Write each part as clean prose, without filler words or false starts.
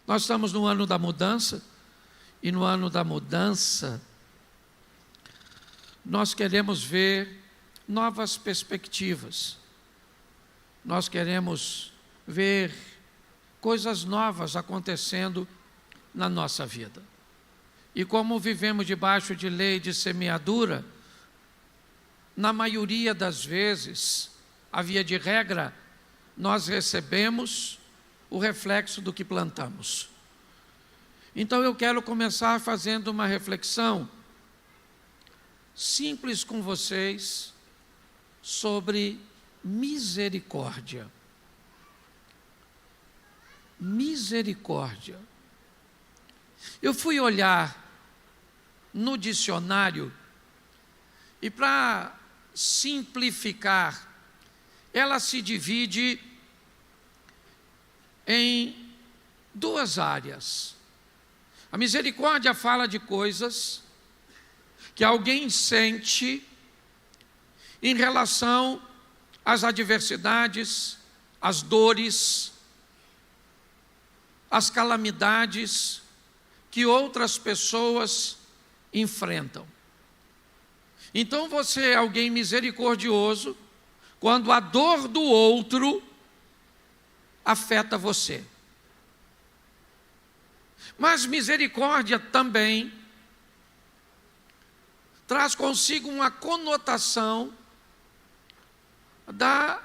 Nós estamos no ano da mudança, e no ano da mudança, nós queremos ver novas perspectivas. Nós queremos ver coisas novas acontecendo na nossa vida. E como vivemos debaixo de lei de semeadura, na maioria das vezes, a via de regra, nós recebemos o reflexo do que plantamos. Então eu quero começar fazendo uma reflexão simples com vocês sobre misericórdia. Misericórdia. Eu fui olhar no dicionário e, para simplificar, ela se divide em duas áreas. A misericórdia fala de coisas que alguém sente em relação às adversidades, às dores, às calamidades que outras pessoas enfrentam. Então você é alguém misericordioso quando a dor do outro afeta você. Mas misericórdia também traz consigo uma conotação da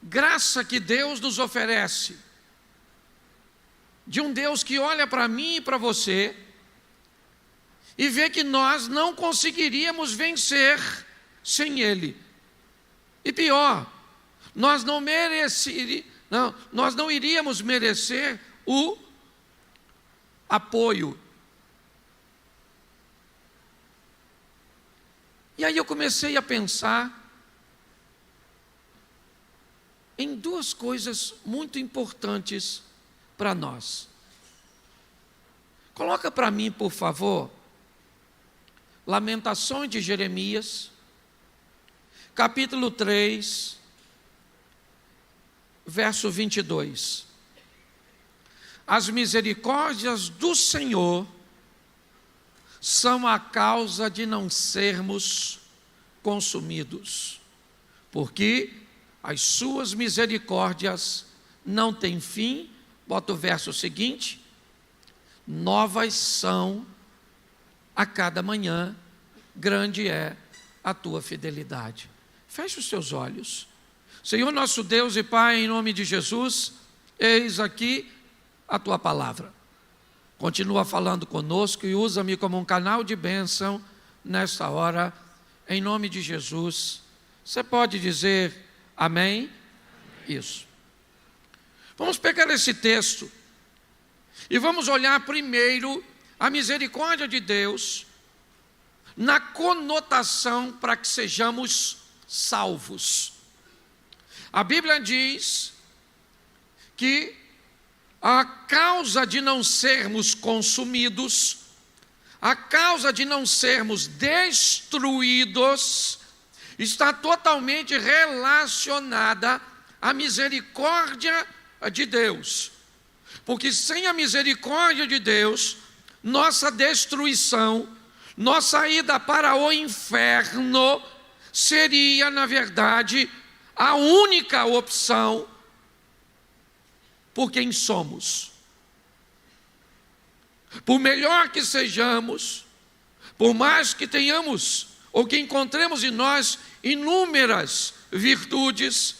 graça que Deus nos oferece, de um Deus que olha para mim e para você e vê que nós não conseguiríamos vencer sem Ele. E pior, nós não iríamos merecer o apoio. E aí eu comecei a pensar em duas coisas muito importantes para nós. Coloca para mim, por favor, Lamentações de Jeremias, capítulo 3, verso 22. As misericórdias do Senhor são a causa de não sermos consumidos, porque as suas misericórdias não têm fim. Bota o verso seguinte: novas são a cada manhã, grande é a tua fidelidade. Feche os seus olhos. Senhor nosso Deus e Pai, em nome de Jesus, eis aqui a tua palavra. Continua falando conosco e usa-me como um canal de bênção nesta hora, em nome de Jesus. Você pode dizer amém? Isso. Vamos pegar esse texto e vamos olhar primeiro a misericórdia de Deus na conotação para que sejamos salvos. A Bíblia diz que a causa de não sermos consumidos, a causa de não sermos destruídos, está totalmente relacionada à misericórdia de Deus. Porque sem a misericórdia de Deus, nossa destruição, nossa ida para o inferno, seria, na verdade, a única opção por quem somos. Por melhor que sejamos, por mais que tenhamos, ou que encontremos em nós inúmeras virtudes,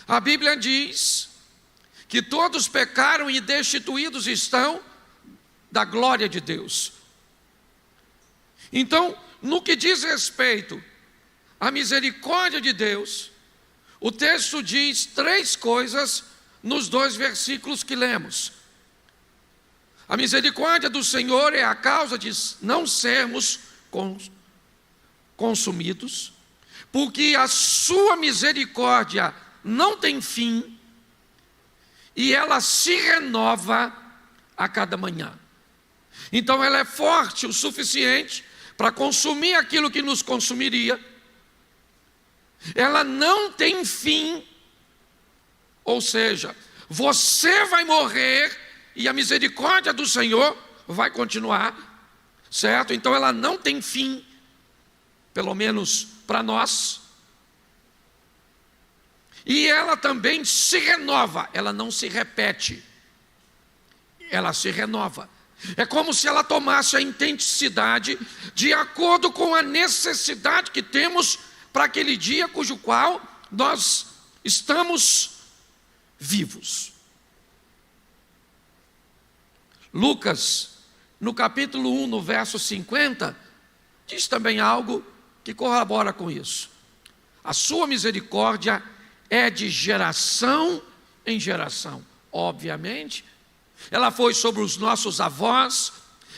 a Bíblia diz que todos pecaram e destituídos estão da glória de Deus. Então, no que diz respeito à misericórdia de Deus, o texto diz três coisas nos dois versículos que lemos. A misericórdia do Senhor é a causa de não sermos consumidos, porque a sua misericórdia não tem fim e ela se renova a cada manhã. Então ela é forte o suficiente para consumir aquilo que nos consumiria. Ela não tem fim, ou seja, você vai morrer e a misericórdia do Senhor vai continuar, certo? Então ela não tem fim, pelo menos para nós. E ela também se renova, ela não se repete, ela se renova. É como se ela tomasse a intensidade de acordo com a necessidade que temos para aquele dia cujo qual nós estamos vivos. Lucas, no capítulo 1, no verso 50, diz também algo que corrobora com isso. A sua misericórdia é de geração em geração. Obviamente, ela foi sobre os nossos avós,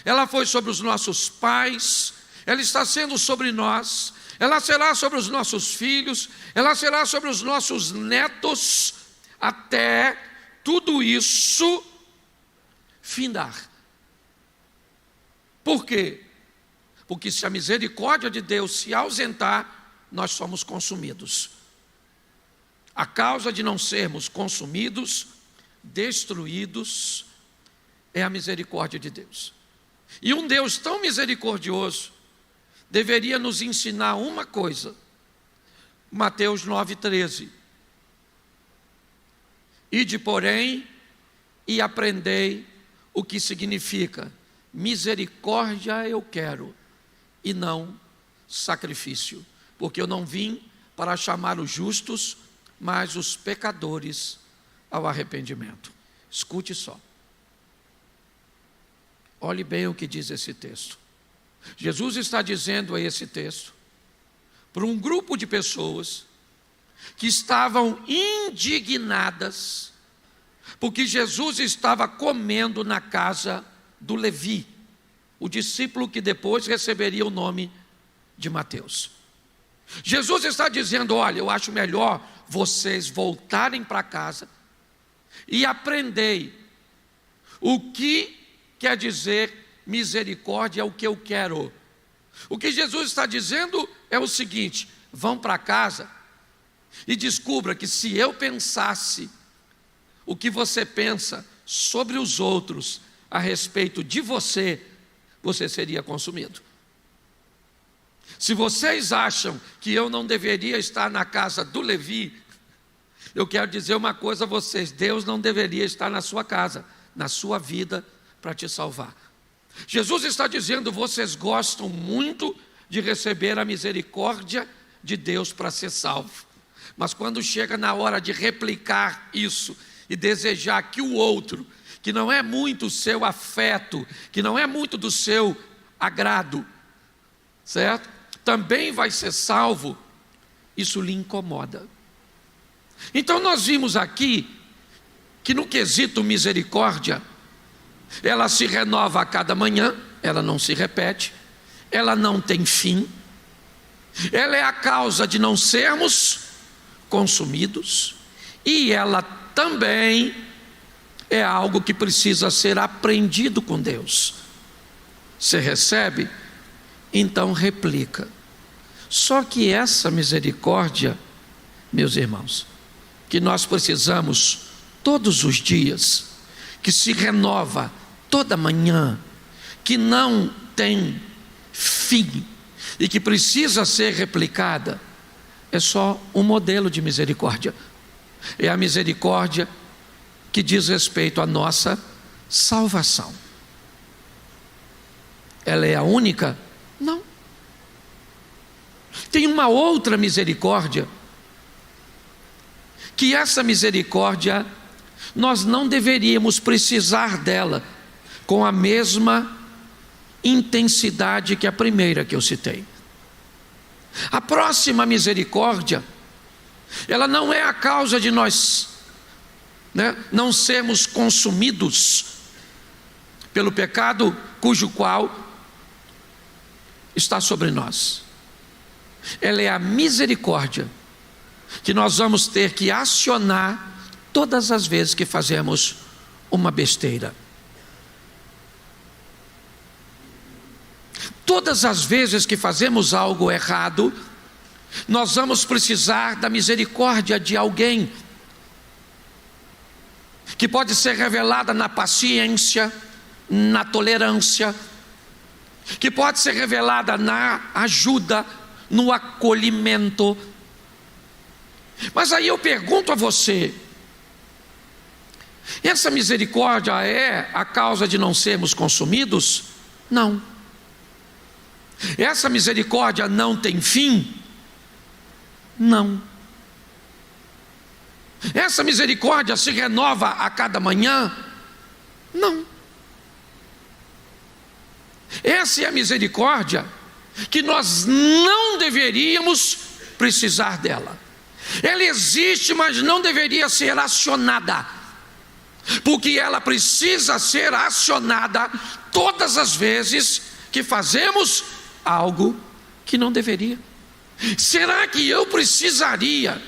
ela foi sobre os nossos pais, ela está sendo sobre nós, ela será sobre os nossos filhos, ela será sobre os nossos netos, até tudo isso findar. Por quê? Porque se a misericórdia de Deus se ausentar, nós somos consumidos. A causa de não sermos consumidos, destruídos, é a misericórdia de Deus. E um Deus tão misericordioso deveria nos ensinar uma coisa. Mateus 9,13. Ide, porém, e aprendei o que significa misericórdia eu quero, e não sacrifício, porque eu não vim para chamar os justos, mas os pecadores ao arrependimento. Escute só. Olhe bem o que diz esse texto. Jesus está dizendo a esse texto para um grupo de pessoas que estavam indignadas porque Jesus estava comendo na casa do Levi, o discípulo que depois receberia o nome de Mateus. Jesus está dizendo: olha, eu acho melhor vocês voltarem para casa e aprendei o que quer dizer misericórdia, é o que eu quero. O que Jesus está dizendo é o seguinte: vão para casa e descubra que se eu pensasse o que você pensa sobre os outros a respeito de você, você seria consumido. Se vocês acham que eu não deveria estar na casa do Levi, eu quero dizer uma coisa a vocês: Deus não deveria estar na sua casa, na sua vida, para te salvar. Jesus está dizendo: vocês gostam muito de receber a misericórdia de Deus para ser salvo, mas quando chega na hora de replicar isso e desejar que o outro, que não é muito o seu afeto, que não é muito do seu agrado, certo? Também vai ser salvo, isso lhe incomoda. Então nós vimos aqui que no quesito misericórdia, ela se renova a cada manhã, ela não se repete, ela não tem fim, ela é a causa de não sermos consumidos, e ela também é algo que precisa ser aprendido com Deus. Você recebe? Então replica. Só que essa misericórdia, meus irmãos, que nós precisamos todos os dias, que se renova toda manhã, que não tem fim e que precisa ser replicada, é só um modelo de misericórdia. É a misericórdia que diz respeito à nossa salvação. Ela é a única? Não. Tem uma outra misericórdia, que essa misericórdia nós não deveríamos precisar dela com a mesma intensidade que a primeira que eu citei. A próxima misericórdia, ela não é a causa de nós não sermos consumidos pelo pecado cujo qual está sobre nós. Ela é a misericórdia que nós vamos ter que acionar todas as vezes que fazemos uma besteira. Todas as vezes que fazemos algo errado, nós vamos precisar da misericórdia de alguém. que pode ser revelada na paciência, na tolerância, que pode ser revelada na ajuda, no acolhimento. Mas aí eu pergunto a você: essa misericórdia é a causa de não sermos consumidos? Não. Essa misericórdia não tem fim? Não. Essa misericórdia se renova a cada manhã? Não. Essa é a misericórdia que nós não deveríamos precisar dela. Ela existe, mas não deveria ser acionada, porque ela precisa ser acionada todas as vezes que fazemos algo que não deveria. Será que eu precisaria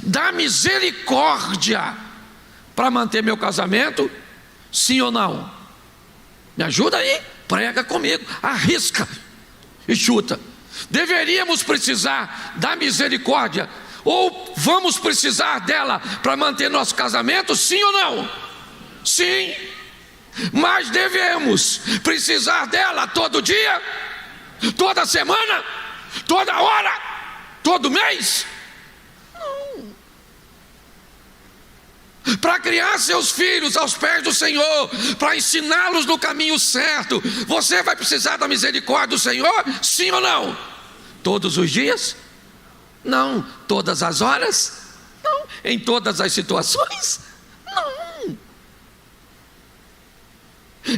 da misericórdia para manter meu casamento? Sim ou não? Me ajuda aí, prega comigo, arrisca e chuta. Deveríamos precisar da misericórdia, ou vamos precisar dela para manter nosso casamento? Sim ou não? Sim. Mas devemos precisar dela todo dia, toda semana, toda hora, todo mês? Para criar seus filhos aos pés do Senhor, para ensiná-los no caminho certo, você vai precisar da misericórdia do Senhor? Sim ou não? Todos os dias? Não. Todas as horas? Não. Em todas as situações? Não.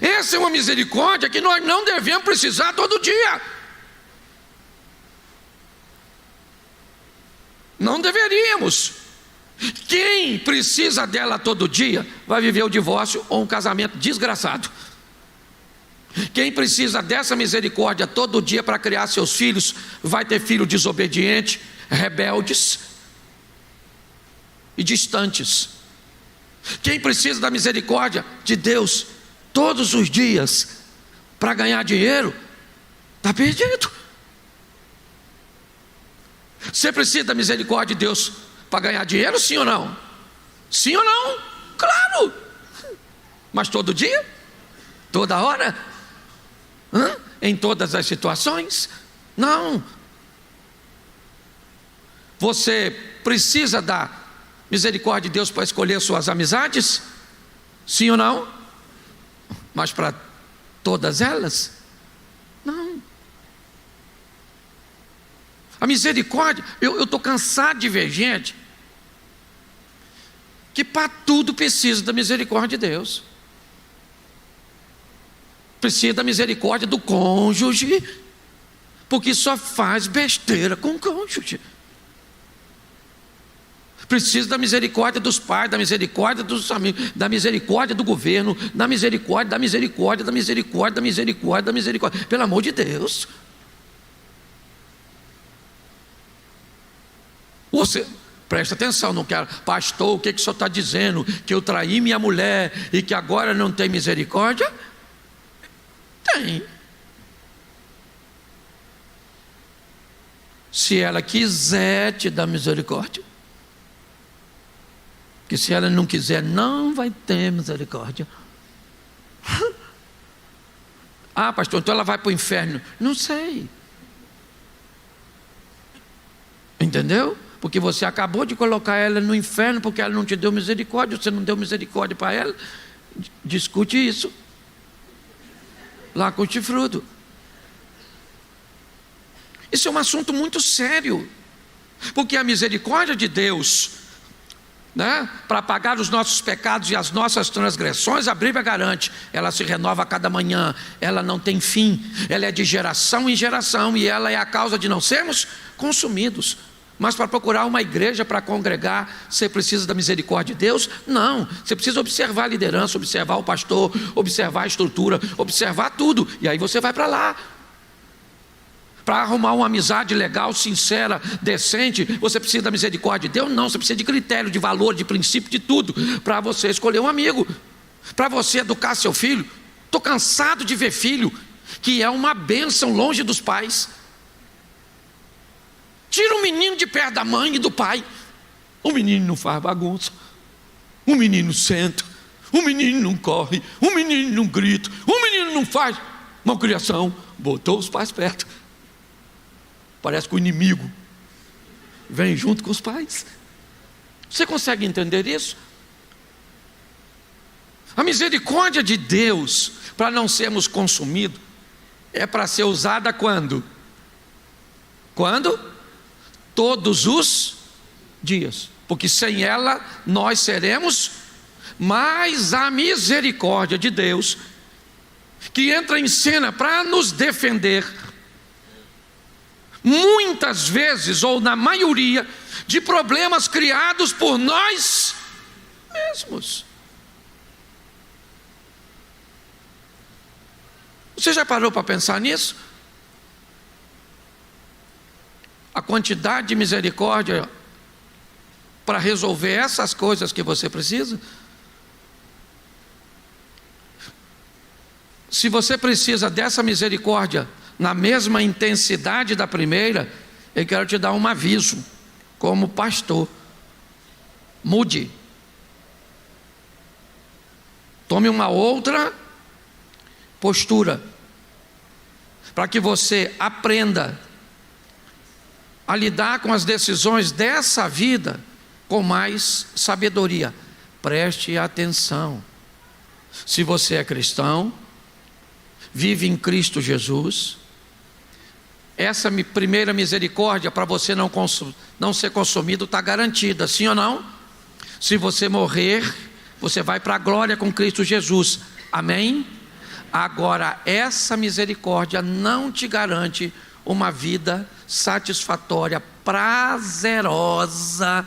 Essa é uma misericórdia que nós não devemos precisar todo dia. Não deveríamos. Quem precisa dela todo dia vai viver o divórcio ou um casamento desgraçado. Quem precisa dessa misericórdia todo dia para criar seus filhos vai ter filhos desobedientes, rebeldes e distantes. Quem precisa da misericórdia de Deus todos os dias para ganhar dinheiro está perdido. Você precisa da misericórdia de Deus para ganhar dinheiro, sim ou não? Sim ou não? Claro. Mas todo dia? Toda hora? Em todas as situações? Não. Você precisa da misericórdia de Deus para escolher suas amizades? Sim ou não? Mas para todas elas? Não. A misericórdia, eu estou cansado de ver gente que para tudo precisa da misericórdia de Deus. Precisa da misericórdia do cônjuge, porque só faz besteira com o cônjuge. Precisa da misericórdia dos pais, da misericórdia dos amigos, da misericórdia do governo, da misericórdia, da misericórdia, da misericórdia, da misericórdia, da misericórdia. Pelo amor de Deus. Você, presta atenção, não quero, pastor, o que o senhor está dizendo? Que eu traí minha mulher e que agora não tem misericórdia? Tem. Se ela quiser te dar misericórdia. Que se ela não quiser, não vai ter misericórdia. Ah, pastor, então ela vai para o inferno. Não sei. Entendeu? Porque você acabou de colocar ela no inferno porque ela não te deu misericórdia, você não deu misericórdia para ela. Discute isso lá com o chifrudo. Isso é um assunto muito sério, porque a misericórdia de Deus, né, para pagar os nossos pecados e as nossas transgressões, a Bíblia garante, ela se renova a cada manhã, ela não tem fim, ela é de geração em geração e ela é a causa de não sermos consumidos. Mas para procurar uma igreja para congregar, você precisa da misericórdia de Deus? Não, você precisa observar a liderança, observar o pastor, observar a estrutura, observar tudo, e aí você vai para lá. Para arrumar uma amizade legal, sincera, decente, você precisa da misericórdia de Deus? Não, você precisa de critério, de valor, de princípio, de tudo, para você escolher um amigo, para você educar seu filho. Estou cansado de ver filho que é uma bênção longe dos pais. Tira o menino de perto da mãe e do pai. O menino não faz bagunça. O menino senta, o menino não corre, o menino não grita, o menino não faz malcriação. Botou os pais perto. Parece que o inimigo vem junto com os pais. Você consegue entender isso? A misericórdia de Deus, para não sermos consumidos, é para ser usada quando? Quando? Todos os dias. Porque sem ela nós seremos, mas a misericórdia de Deus, que entra em cena para nos defender, muitas vezes, ou na maioria, de problemas criados por nós mesmos. Você já parou para pensar nisso? A quantidade de misericórdia para resolver essas coisas que você precisa? Se você precisa dessa misericórdia na mesma intensidade da primeira, eu quero te dar um aviso, como pastor: mude, tome uma outra postura, para que você aprenda a lidar com as decisões dessa vida com mais sabedoria. Preste atenção. Se você é cristão, vive em Cristo Jesus, essa primeira misericórdia para você não ser consumido está garantida, sim ou não? Se você morrer, você vai para a glória com Cristo Jesus, amém? Agora, essa misericórdia não te garante uma vida satisfatória, prazerosa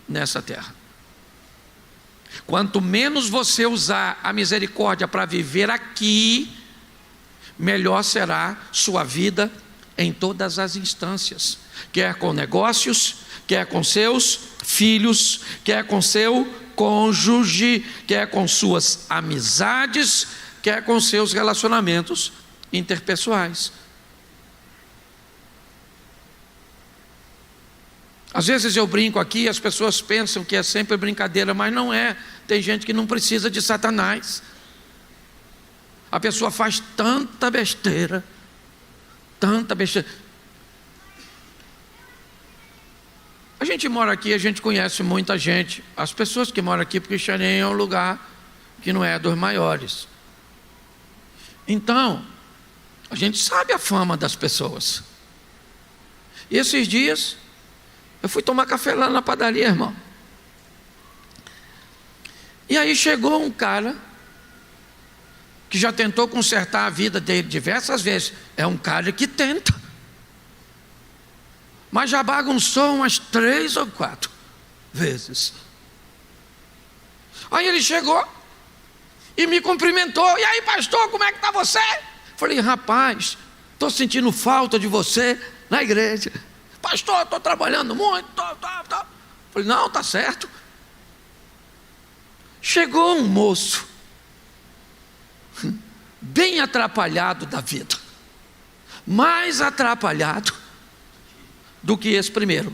nessa terra. Quanto menos você usar a misericórdia para viver aqui, melhor será sua vida em todas as instâncias, quer com negócios, quer com seus filhos, quer com seu cônjuge, quer com suas amizades, quer com seus relacionamentos interpessoais. Às vezes eu brinco aqui, as pessoas pensam que é sempre brincadeira, mas não é. Tem gente que não precisa de Satanás. A pessoa faz tanta besteira. A gente mora aqui, a gente conhece muita gente. As pessoas que moram aqui, porque Xerém é um lugar que não é dos maiores. Então, a gente sabe a fama das pessoas. E esses dias, eu fui tomar café lá na padaria, irmão. E aí chegou um cara que já tentou consertar a vida dele diversas vezes. É um cara que tenta, mas já bagunçou umas 3 ou 4 vezes. Aí ele chegou e me cumprimentou. E aí, pastor, como é que está você? Falei: rapaz, estou sentindo falta de você na igreja. Pastor, estou trabalhando muito. Falei: não, está certo. Chegou um moço bem atrapalhado da vida, mais atrapalhado do que esse primeiro.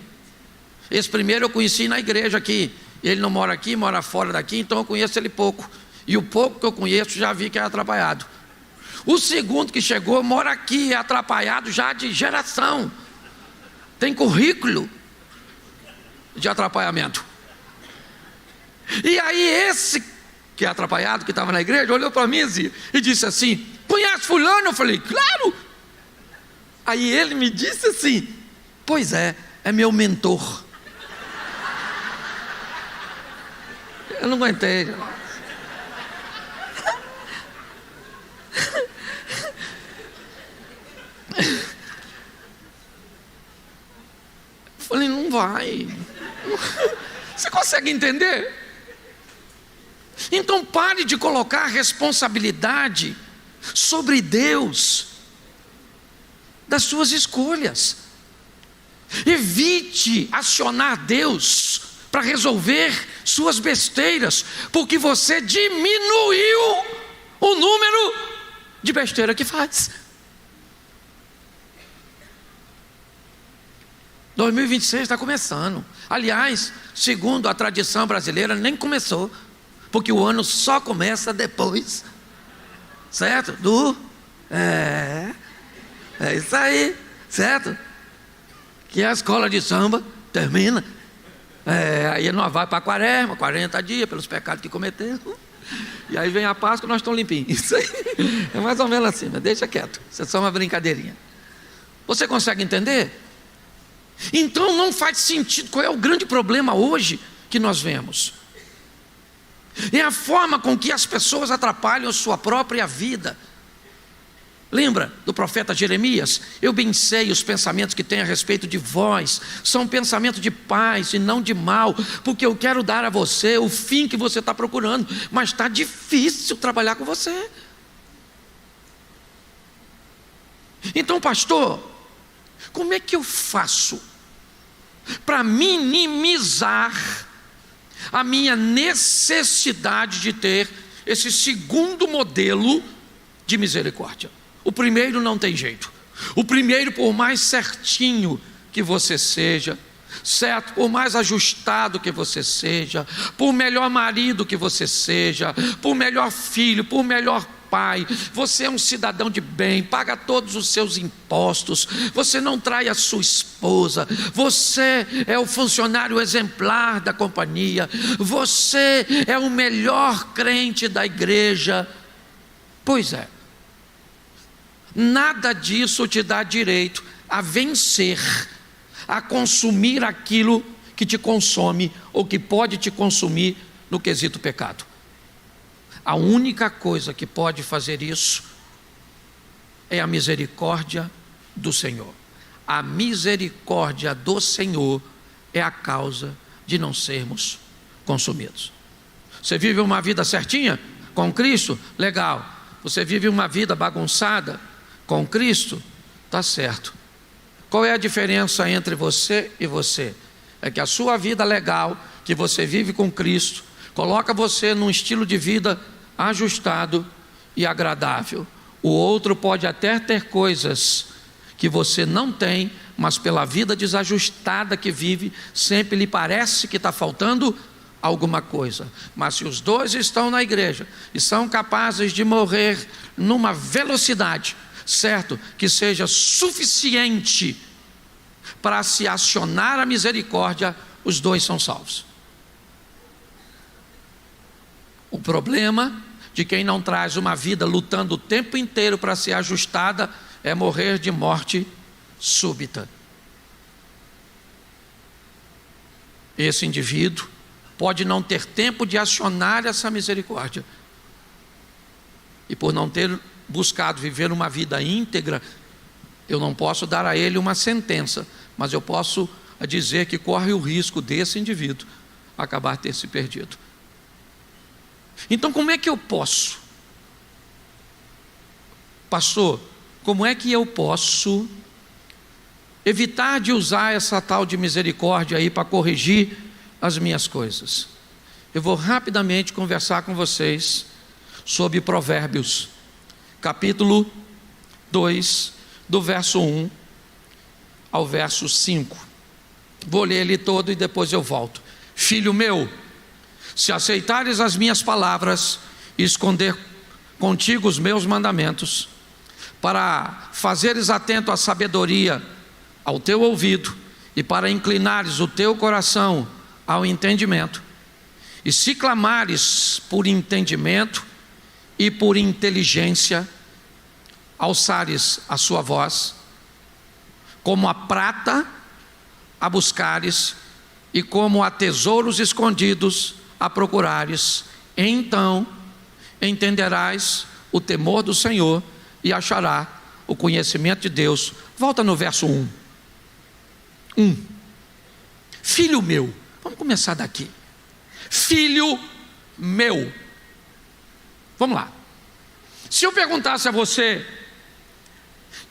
Esse primeiro eu conheci na igreja aqui. Ele não mora aqui, mora fora daqui, então eu conheço ele pouco. E o pouco que eu conheço já vi que é atrapalhado. O segundo que chegou mora aqui, é atrapalhado já de geração. Tem currículo de atrapalhamento. E aí esse que é atrapalhado, que estava na igreja, olhou para mim e disse assim: conhece fulano? Eu falei: claro. Aí ele me disse assim: pois é meu mentor. Eu não aguentei. Falei: não vai. Você consegue entender? Então pare de colocar a responsabilidade sobre Deus das suas escolhas. Evite acionar Deus para resolver suas besteiras, porque você diminuiu o número de besteira que faz. 2026 está começando. Aliás, segundo a tradição brasileira, nem começou, porque o ano só começa depois, certo? É isso aí, certo? Que a escola de samba termina. Aí nós vamos para a quaresma, 40 dias pelos pecados que cometemos. E aí vem a Páscoa e nós estamos limpinhos. Isso aí é mais ou menos assim, mas deixa quieto. Isso é só uma brincadeirinha. Você consegue entender? Então não faz sentido. Qual é o grande problema hoje que nós vemos? É a forma com que as pessoas atrapalham a sua própria vida. Lembra do profeta Jeremias? Eu bem sei os pensamentos que tenho a respeito de vós, são pensamentos de paz e não de mal, porque eu quero dar a você o fim que você está procurando, mas está difícil trabalhar com você. Então, pastor, como é que eu faço para minimizar a minha necessidade de ter esse segundo modelo de misericórdia? O primeiro não tem jeito. O primeiro, por mais certinho que você seja, certo? Por mais ajustado que você seja, por melhor marido que você seja, por melhor filho, por melhor pai, você é um cidadão de bem, paga todos os seus impostos, você não trai a sua esposa, você é o funcionário exemplar da companhia, você é o melhor crente da igreja. Pois é, nada disso te dá direito a vencer, a consumir aquilo que te consome ou que pode te consumir no quesito pecado. A única coisa que pode fazer isso é a misericórdia do Senhor. A misericórdia do Senhor é a causa de não sermos consumidos. Você vive uma vida certinha com Cristo? Legal. Você vive uma vida bagunçada com Cristo? Tá certo. Qual é a diferença entre você e você? É que a sua vida legal, que você vive com Cristo, coloca você num estilo de vida ajustado e agradável. O outro pode até ter coisas que você não tem, mas pela vida desajustada que vive, sempre lhe parece que está faltando alguma coisa. Mas se os dois estão na igreja e são capazes de morrer numa velocidade, certo, que seja suficiente para se acionar a misericórdia, os dois são salvos. O problema de quem não traz uma vida lutando o tempo inteiro para ser ajustada é morrer de morte súbita. Esse indivíduo pode não ter tempo de acionar essa misericórdia, e por não ter buscado viver uma vida íntegra, eu não posso dar a ele uma sentença, mas eu posso dizer que corre o risco desse indivíduo acabar ter se perdido. Então, como é que eu posso? Pastor, como é que eu posso evitar de usar essa tal de misericórdia aí para corrigir as minhas coisas? Eu vou rapidamente conversar com vocês sobre Provérbios, capítulo 2, do verso 1 ao verso 5. Vou ler ele todo e depois eu volto. Filho meu, se aceitares as minhas palavras e esconder contigo os meus mandamentos, para fazeres atento à sabedoria ao teu ouvido e para inclinares o teu coração ao entendimento, e se clamares por entendimento e por inteligência, alçares a sua voz, como a prata a buscares e como a tesouros escondidos a procurares, então entenderás o temor do Senhor e achará o conhecimento de Deus. Volta no verso 1. Filho meu, vamos começar daqui. Filho meu. Vamos lá. Se eu perguntasse a você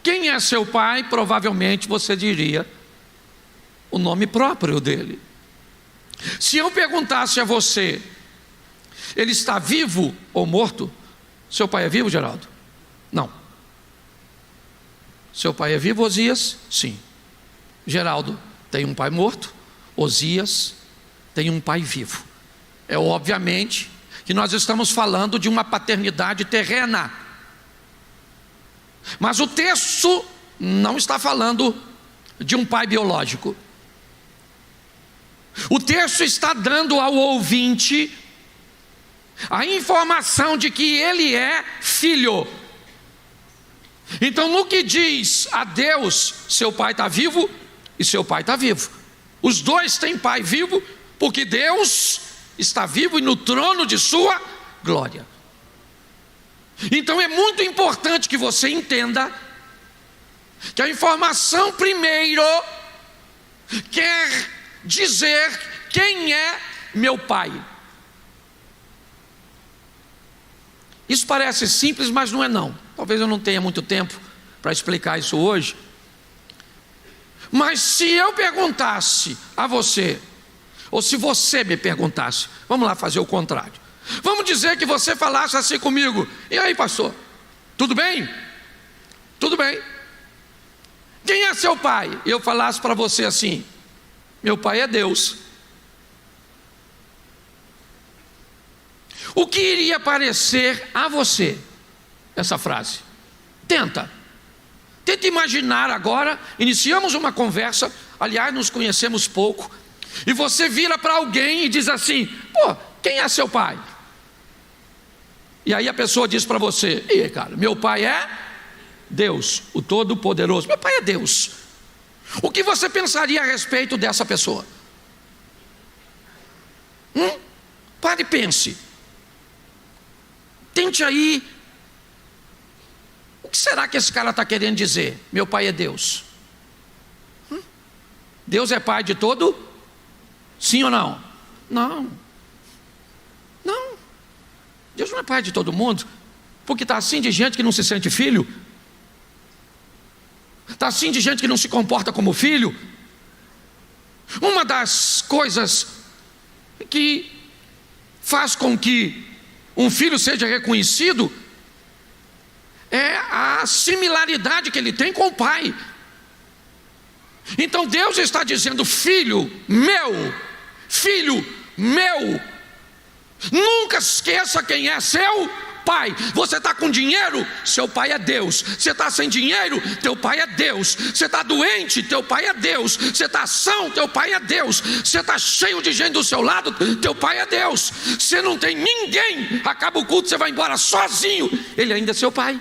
quem é seu pai, provavelmente você diria o nome próprio dele. Se eu perguntasse a você, ele está vivo ou morto? Seu pai é vivo, Geraldo? Não. Seu pai é vivo, Osias? Sim. Geraldo, tem um pai morto, Osias tem um pai vivo. É obviamente que nós estamos falando de uma paternidade terrena, mas o texto não está falando de um pai biológico. O texto está dando ao ouvinte a informação de que ele é filho. Então, no que diz a Deus, seu pai está vivo e seu pai está vivo. Os dois têm pai vivo, porque Deus está vivo e no trono de sua glória. Então é muito importante que você entenda que a informação primeiro quer dizer quem é meu pai. Isso parece simples, mas não é não. Talvez eu não tenha muito tempo para explicar isso hoje. Mas se eu perguntasse a você, ou se você me perguntasse, vamos lá fazer o contrário. Vamos dizer que você falasse assim comigo: e aí, pastor, tudo bem? Tudo bem. Quem é seu pai? E eu falasse para você assim: meu pai é Deus. O que iria parecer a você essa frase? Tenta imaginar agora. Iniciamos uma conversa, aliás, nos conhecemos pouco, e você vira para alguém e diz assim: pô, quem é seu pai? E aí a pessoa diz para você: e cara, meu pai é Deus, o Todo-Poderoso. Meu pai é Deus. O que você pensaria a respeito dessa pessoa? Pare e pense. Tente aí. O que será que esse cara está querendo dizer? Meu pai é Deus. Deus é pai de todo? Sim ou não? Não. Não. Deus não é pai de todo mundo. Porque está assim de gente que não se sente filho. Está assim de gente que não se comporta como filho. Uma das coisas que faz com que um filho seja reconhecido é a similaridade que ele tem com o pai. Então Deus está dizendo: filho meu, nunca esqueça quem é seu pai. Você está com dinheiro? Seu pai é Deus. Você está sem dinheiro? Teu pai é Deus. Você está doente? Teu pai é Deus. Você está são? Teu pai é Deus. Você está cheio de gente do seu lado? Teu pai é Deus. Você não tem ninguém, acaba o culto, você vai embora sozinho, ele ainda é seu pai.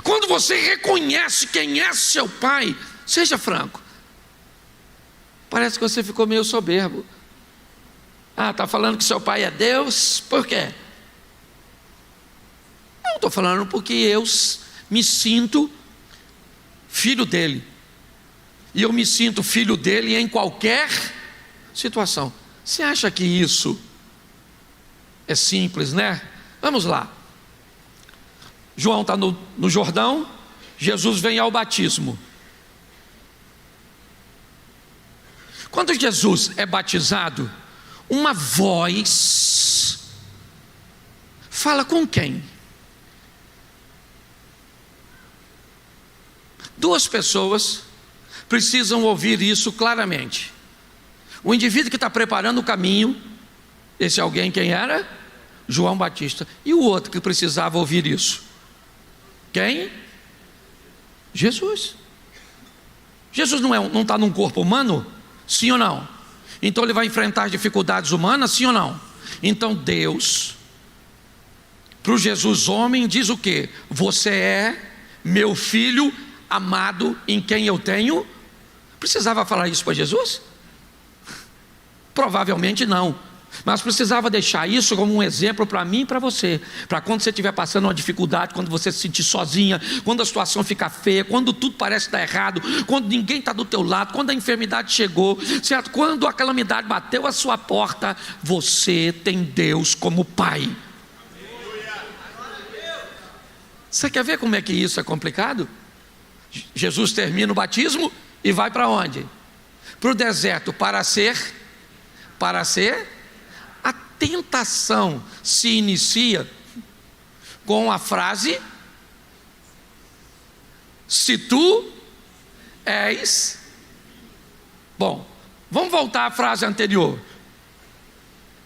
Quando você reconhece quem é seu pai, seja franco, parece que você ficou meio soberbo. Está falando que seu pai é Deus? Por quê? Não, estou falando porque eu me sinto filho dele. E eu me sinto filho dele em qualquer situação. Você acha que isso é simples, né? Vamos lá. João está no Jordão, Jesus vem ao batismo. Quando Jesus é batizado, uma voz fala com quem? Duas pessoas precisam ouvir isso claramente. O indivíduo que está preparando o caminho, esse alguém quem era? João Batista. E o outro que precisava ouvir isso? Quem? Jesus. Jesus não está num corpo humano? Sim ou não? Então ele vai enfrentar dificuldades humanas? Sim ou não? Então Deus, para o Jesus homem, diz o quê? Você é meu filho amado, em quem eu tenho. Precisava falar isso para Jesus? Provavelmente não. Mas precisava deixar isso como um exemplo para mim e para você, para quando você estiver passando uma dificuldade, quando você se sentir sozinha, quando a situação ficar feia, quando tudo parece estar errado, quando ninguém está do teu lado, quando a enfermidade chegou, certo? Quando a calamidade bateu a sua porta, você tem Deus como Pai. Você quer ver como é que isso é complicado? Jesus termina o batismo e vai para onde? Para o deserto, para ser. A tentação se inicia com a frase: se tu és. Bom, vamos voltar à frase anterior.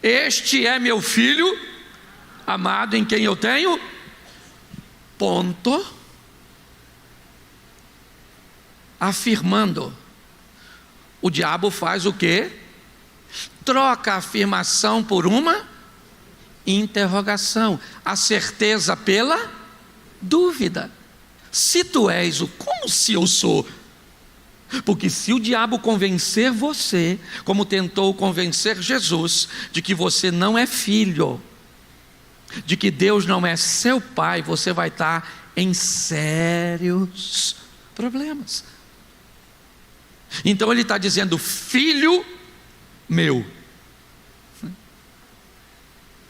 Este é meu filho amado, em quem eu tenho ponto. Afirmando. O diabo faz o quê? Troca a afirmação por uma interrogação, a certeza pela dúvida. Se tu és o, como se eu sou? Porque se o diabo convencer você, como tentou convencer Jesus, de que você não é filho, de que Deus não é seu pai, você vai estar em sérios problemas. Então ele está dizendo: filho meu,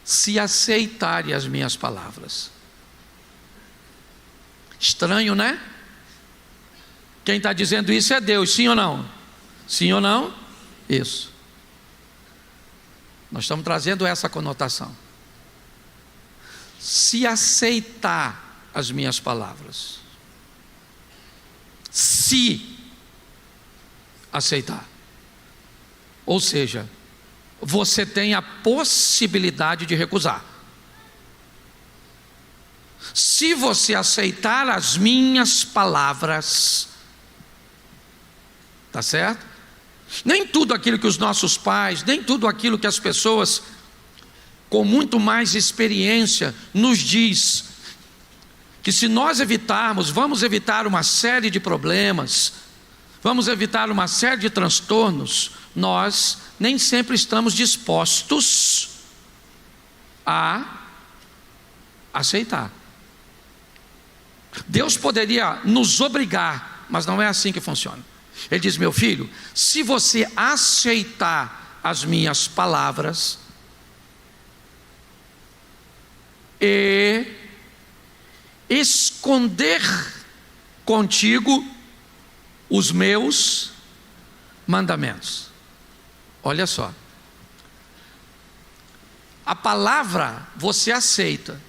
se aceitarem as minhas palavras. Estranho, né? Quem está dizendo isso é Deus, sim ou não? Sim ou não? Isso. Nós estamos trazendo essa conotação. Se aceitar as minhas palavras. Se aceitar. Ou seja, você tem a possibilidade de recusar. Se você aceitar as minhas palavras, tá certo? Nem tudo aquilo que os nossos pais, nem tudo aquilo que as pessoas com muito mais experiência nos diz, que se nós evitarmos, vamos evitar uma série de problemas, vamos evitar uma série de transtornos, nós nem sempre estamos dispostos a aceitar. Deus poderia nos obrigar, mas não é assim que funciona. Ele diz: meu filho, se você aceitar as minhas palavras e esconder contigo os meus mandamentos. Olha só, a palavra você aceita,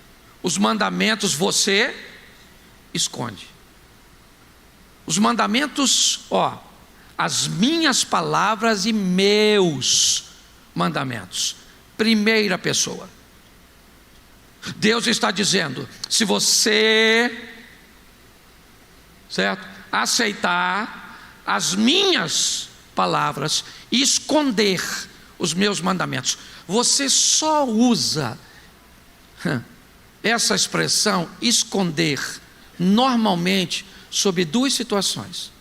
os mandamentos você esconde. Os mandamentos, as minhas palavras e meus mandamentos, primeira pessoa. Deus está dizendo: se você, certo, aceitar as minhas palavras e esconder os meus mandamentos. Você só usa essa expressão esconder normalmente sobre duas situações.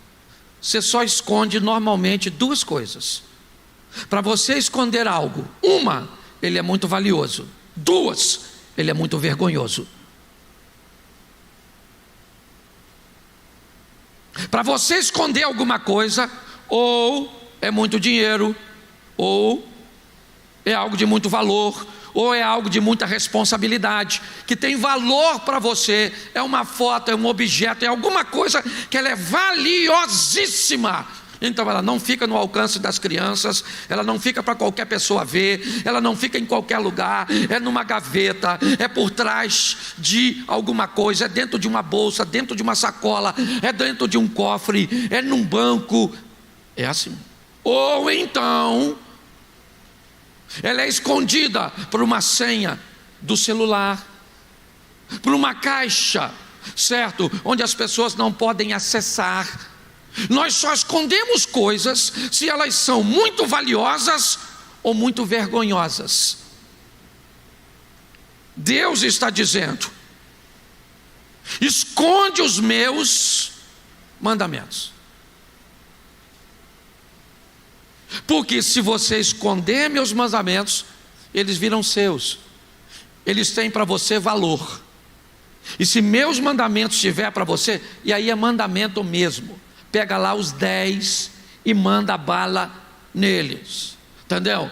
Você só esconde normalmente duas coisas. Para você esconder algo, uma, ele é muito valioso. Duas, ele é muito vergonhoso. Para você esconder alguma coisa, ou é muito dinheiro, ou é algo de muito valor, ou é algo de muita responsabilidade, que tem valor para você, é uma foto, é um objeto, é alguma coisa que ela é valiosíssima. Então ela não fica no alcance das crianças, ela não fica para qualquer pessoa ver, ela não fica em qualquer lugar, é numa gaveta, é por trás de alguma coisa, é dentro de uma bolsa, dentro de uma sacola, é dentro de um cofre, é num banco, é assim. Ou então ela é escondida por uma senha do celular, por uma caixa, certo? Onde as pessoas não podem acessar. Nós só escondemos coisas se elas são muito valiosas ou muito vergonhosas. Deus está dizendo: esconde os meus mandamentos. Porque se você esconder meus mandamentos, eles viram seus. Eles têm para você valor. E se meus mandamentos tiver para você, e aí é mandamento mesmo, pega lá os 10 e manda bala neles. Entendeu?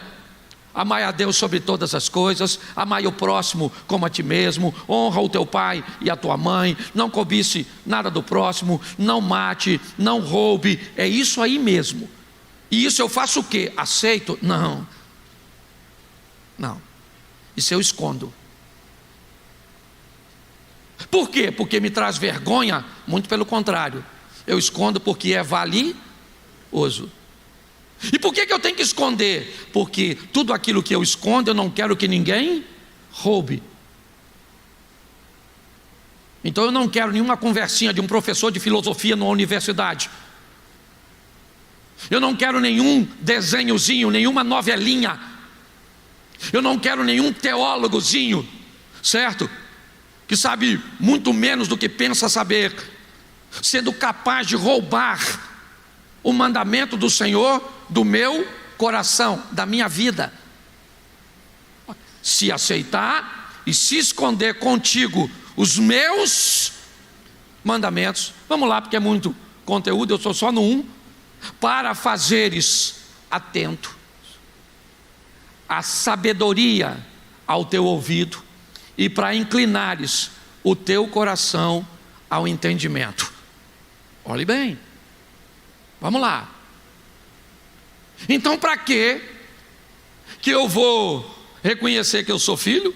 Amai a Deus sobre todas as coisas, amai o próximo como a ti mesmo, honra o teu pai e a tua mãe, não cobice nada do próximo, não mate, não roube. É isso aí mesmo. E isso eu faço o quê? Aceito? Não. Não. Isso eu escondo. Por quê? Porque me traz vergonha? Muito pelo contrário. Eu escondo porque é valioso. E por que eu tenho que esconder? Porque tudo aquilo que eu escondo eu não quero que ninguém roube. Então eu não quero nenhuma conversinha de um professor de filosofia numa universidade. Eu não quero nenhum desenhozinho, nenhuma novelinha. Eu não quero nenhum teólogozinho, certo? Que sabe muito menos do que pensa saber, sendo capaz de roubar o mandamento do Senhor do meu coração, da minha vida. Se aceitar e se esconder contigo os meus mandamentos, vamos lá, porque é muito conteúdo, eu estou só no 1. Para fazeres atento a sabedoria ao teu ouvido e para inclinares o teu coração ao entendimento. Olhe bem, vamos lá. Então, para que eu vou reconhecer que eu sou filho?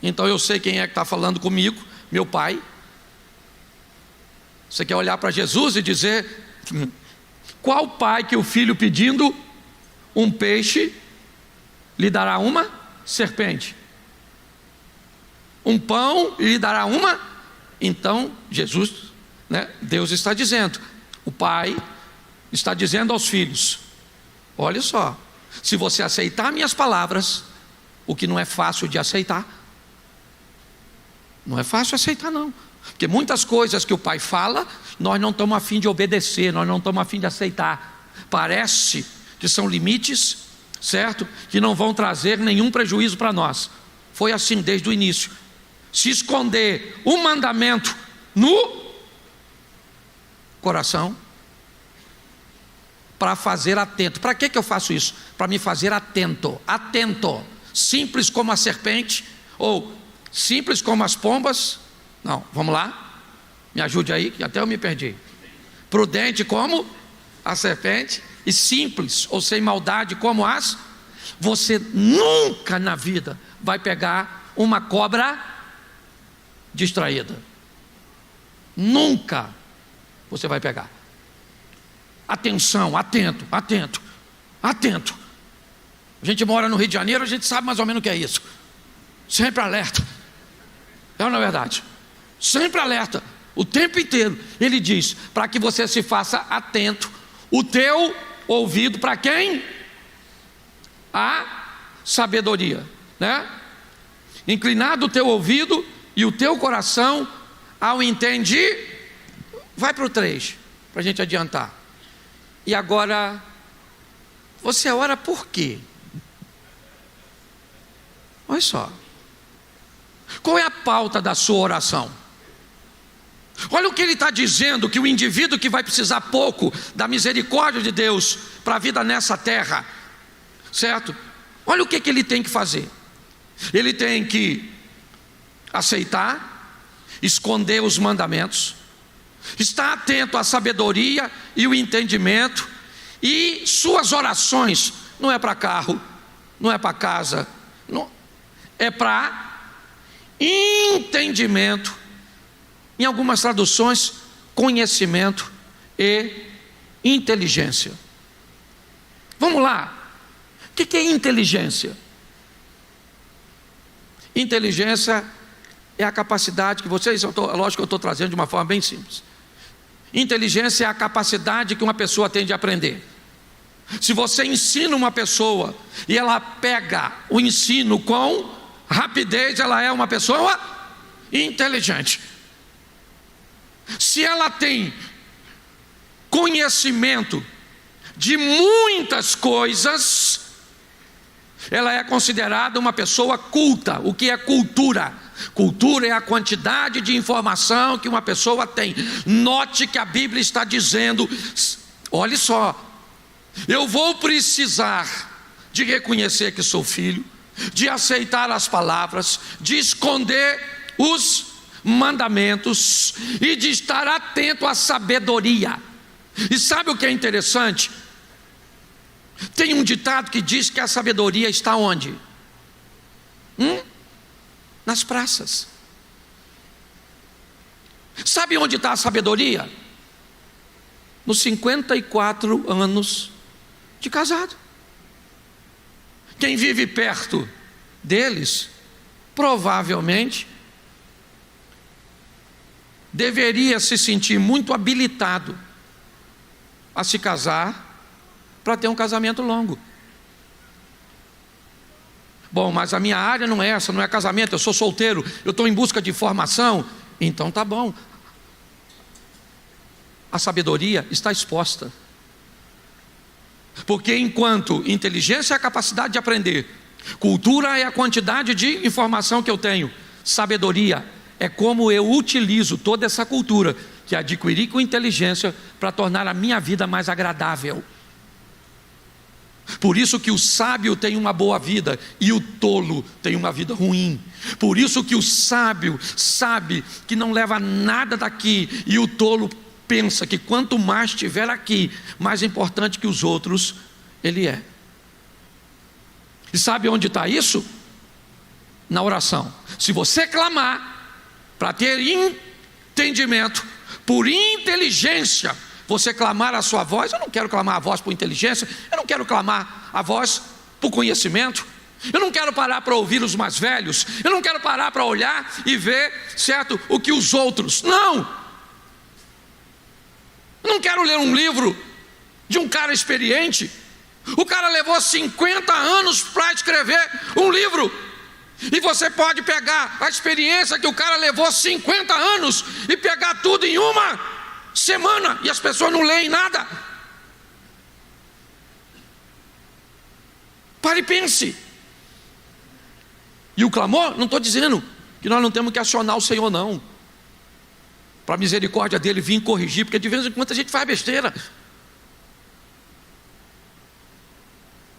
Então eu sei quem é que está falando comigo, meu pai. Você quer olhar para Jesus e dizer: qual pai que o filho pedindo um peixe lhe dará uma serpente? Um pão lhe dará uma? Então Jesus, Deus está dizendo, o pai está dizendo aos filhos: olha só, se você aceitar minhas palavras, o que não é fácil de aceitar, não é fácil aceitar não, porque muitas coisas que o pai fala, nós não estamos a fim de obedecer, nós não estamos a fim de aceitar. Parece que são limites, certo? Que não vão trazer nenhum prejuízo para nós. Foi assim desde o início. Se esconder um mandamento no coração, para fazer atento. Para que eu faço isso? Para me fazer atento. Atento. Simples como a serpente, ou simples como as pombas. Não, vamos lá. Me ajude aí, que até eu me perdi. Prudente como a serpente e simples ou sem maldade como as. Você nunca na vida vai pegar uma cobra distraída. Nunca você vai pegar. Atenção, atento, atento, atento. A gente mora no Rio de Janeiro, a gente sabe mais ou menos o que é isso. Sempre alerta. É ou não é verdade? Sempre alerta. O tempo inteiro. Ele diz, para que você se faça atento, o teu ouvido para quem? A sabedoria, Inclinado o teu ouvido e o teu coração ao entender. Vai para o 3, para a gente adiantar. E agora, você ora por quê? Olha só. Qual é a pauta da sua oração? Olha o que ele está dizendo, que o indivíduo que vai precisar pouco da misericórdia de Deus para a vida nessa terra, certo? Olha o que ele tem que fazer. Ele tem que aceitar, esconder os mandamentos, estar atento à sabedoria e o entendimento, e suas orações não é para carro, não é para casa, não, é para entendimento. Em algumas traduções, conhecimento e inteligência. Vamos lá. O que é inteligência? Inteligência é a capacidade que vocês, lógico que eu estou trazendo de uma forma bem simples. Inteligência é a capacidade que uma pessoa tem de aprender. Se você ensina uma pessoa e ela pega o ensino com rapidez, ela é uma pessoa inteligente. Se ela tem conhecimento de muitas coisas, ela é considerada uma pessoa culta. O que é cultura? Cultura é a quantidade de informação que uma pessoa tem. Note que a Bíblia está dizendo, olhe só, eu vou precisar de reconhecer que sou filho, de aceitar as palavras, de esconder os mandamentos e de estar atento à sabedoria. E sabe o que é interessante? Tem um ditado que diz que a sabedoria está onde? Nas praças. Sabe onde está a sabedoria? nos 54 anos de casado. Quem vive perto deles, provavelmente, deveria se sentir muito habilitado a se casar para ter um casamento longo. Bom, mas a minha área não é essa, não é casamento, eu sou solteiro, eu estou em busca de formação. Então tá bom. A sabedoria está exposta. Porque enquanto inteligência é a capacidade de aprender, cultura é a quantidade de informação que eu tenho, sabedoria é como eu utilizo toda essa cultura que adquiri com inteligência para tornar a minha vida mais agradável. Por isso que o sábio tem uma boa vida e o tolo tem uma vida ruim. Por isso que o sábio sabe que não leva nada daqui e o tolo pensa que quanto mais tiver aqui, mais importante que os outros ele é. E sabe onde está isso? Na oração. Se você clamar para ter entendimento, por inteligência, você clamar a sua voz, eu não quero clamar a voz por inteligência, eu não quero clamar a voz por conhecimento, eu não quero parar para ouvir os mais velhos, eu não quero parar para olhar e ver, certo, o que os outros, não! Eu não quero ler um livro de um cara experiente. O cara levou 50 anos para escrever um livro. E você pode pegar a experiência que o cara levou 50 anos e pegar tudo em uma semana. E as pessoas não leem nada. Pare e pense. E o clamor, não estou dizendo que nós não temos que acionar o Senhor, não, para a misericórdia dele vir corrigir, porque de vez em quando a gente faz besteira.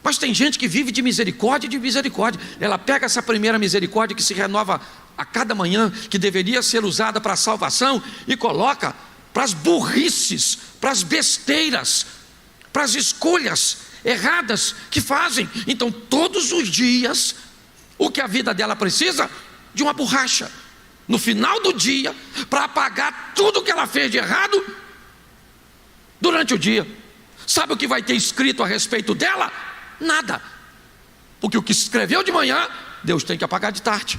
Mas tem gente que vive de misericórdia e de misericórdia. Ela pega essa primeira misericórdia que se renova a cada manhã, que deveria ser usada para a salvação, e coloca para as burrices, para as besteiras, para as escolhas erradas que fazem. Então todos os dias, o que a vida dela precisa? De uma borracha no final do dia, para apagar tudo que ela fez de errado durante o dia. Sabe o que vai ter escrito a respeito dela? Nada. Porque o que escreveu de manhã, Deus tem que apagar de tarde.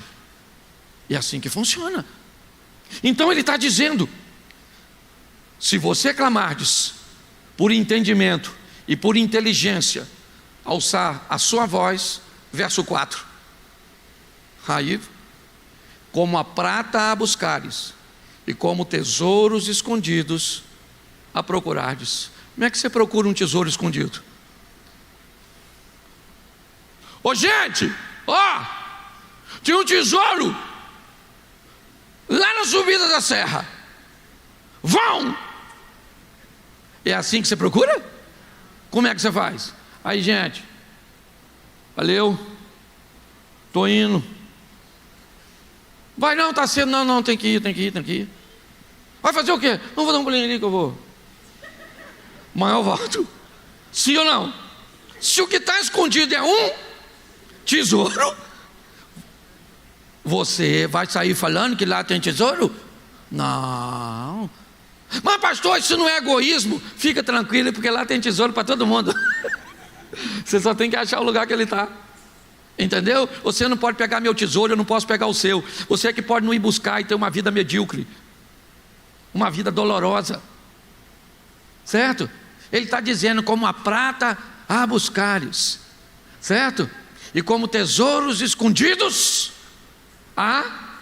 E é assim que funciona. Então ele está dizendo: se você clamardes por entendimento e por inteligência, alçar a sua voz, verso 4, aí, como a prata a buscares, e como tesouros escondidos a procurardes. Como é que você procura um tesouro escondido? Ô gente, ó, tinha um tesouro lá na subida da serra. Vão! É assim que você procura? Como é que você faz? Aí, gente, valeu, estou indo. Vai não, está cedo, não, tem que ir. Vai fazer o quê? Não vou dar um pulinho ali que eu vou. Amanhã eu volto. Sim ou não? Se o que está escondido é um tesouro, você vai sair falando que lá tem tesouro? Não. Mas pastor, isso não é egoísmo? Fica tranquilo, porque lá tem tesouro para todo mundo. Você só tem que achar o lugar que ele está. Entendeu? Você não pode pegar meu tesouro, eu não posso pegar o seu. Você é que pode não ir buscar e ter uma vida medíocre, uma vida dolorosa, certo? Ele está dizendo: como a prata a buscares, certo? E como tesouros escondidos a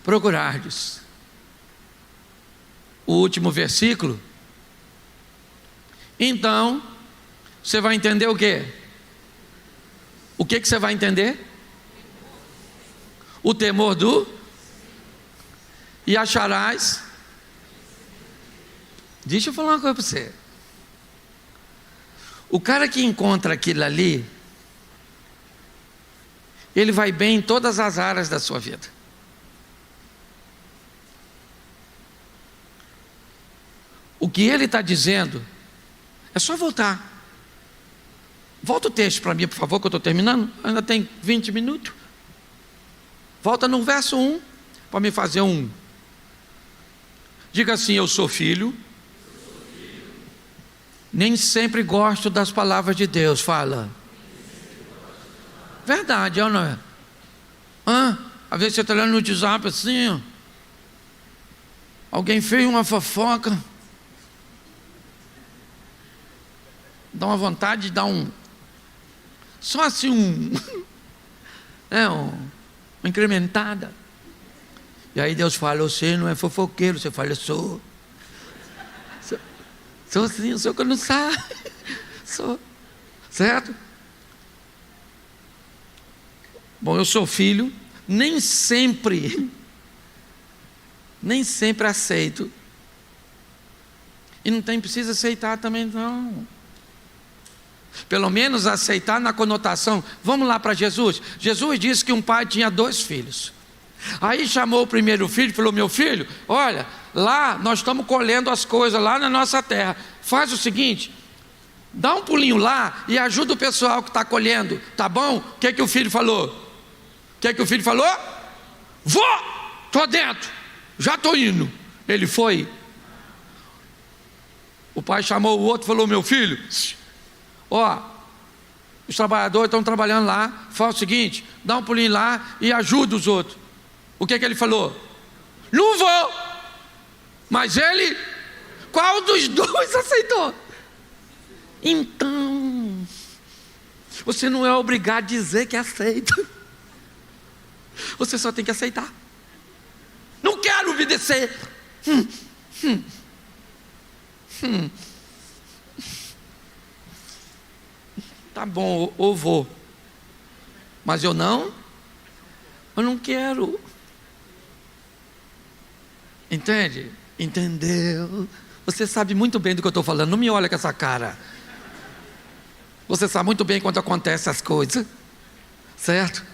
procurardes. O último versículo. Então você vai entender o quê? O que você vai entender? O temor do... E acharás... Deixa eu falar uma coisa para você. O cara que encontra aquilo ali, ele vai bem em todas as áreas da sua vida. O que ele está dizendo é só voltar. Volta o texto para mim, por favor, que eu estou terminando. Ainda tem 20 minutos. Volta no verso 1 para me fazer um. Diga assim: eu sou filho Nem sempre gosto das palavras de Deus. Fala. Verdade, ou não é? Às vezes você está olhando no WhatsApp assim, ó. Alguém fez uma fofoca. Dá uma vontade de dar só assim uma incrementada. E aí Deus fala, você não é fofoqueiro. Você fala, eu sou. Sou sim, sou que eu não sabe. Sou. Certo? Bom, eu sou filho. Nem sempre aceito. E não precisa aceitar também não. Pelo menos aceitar na conotação. Vamos lá para Jesus. Jesus disse que um pai tinha 2 filhos. Aí chamou o primeiro filho e falou, meu filho, olha, lá nós estamos colhendo as coisas lá na nossa terra. Faz o seguinte, dá um pulinho lá e ajuda o pessoal que está colhendo, tá bom? O que o filho falou? Vou, estou dentro, já estou indo. Ele foi. O pai chamou o outro e falou, meu filho, os trabalhadores estão trabalhando lá, faz o seguinte, dá um pulinho lá e ajuda os outros. O que ele falou? Não vou. Mas ele, qual dos 2 aceitou? Então, você não é obrigado a dizer que aceita. Você só tem que aceitar. Não quero obedecer. Tá bom, eu vou. Mas eu não quero. Entende? Entendeu? Você sabe muito bem do que eu estou falando. Não me olha com essa cara. Você sabe muito bem quando acontecem as coisas. Certo?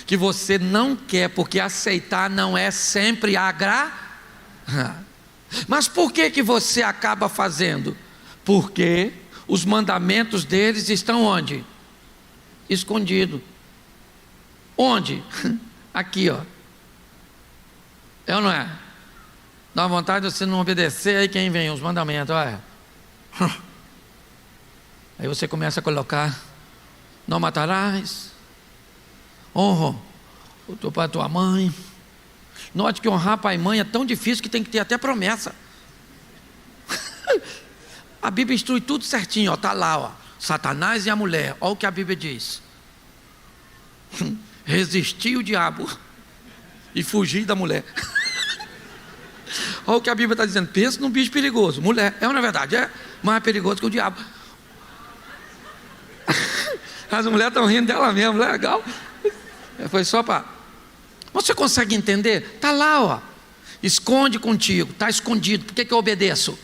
Que você não quer, porque aceitar não é sempre agradar. Mas por que você acaba fazendo? Porque os mandamentos deles estão onde? Escondido. Onde? Aqui, ó. É ou não é? Dá vontade de você não obedecer, aí quem vem? Os mandamentos, olha. Aí você começa a colocar, não matarás, honra o teu pai e a tua mãe. Note que honrar pai e mãe é tão difícil que tem que ter até promessa. A Bíblia instrui tudo certinho, está lá, ó, Satanás e a mulher, olha o que a Bíblia diz. Resistir o diabo e fugir da mulher. Olha o que a Bíblia está dizendo, pensa num bicho perigoso, mulher, é ou não é verdade? É mais perigoso que o diabo. As mulheres estão rindo dela mesmo, legal. Foi só para... Você consegue entender? Está lá, ó. Esconde contigo, está escondido. Por que eu obedeço?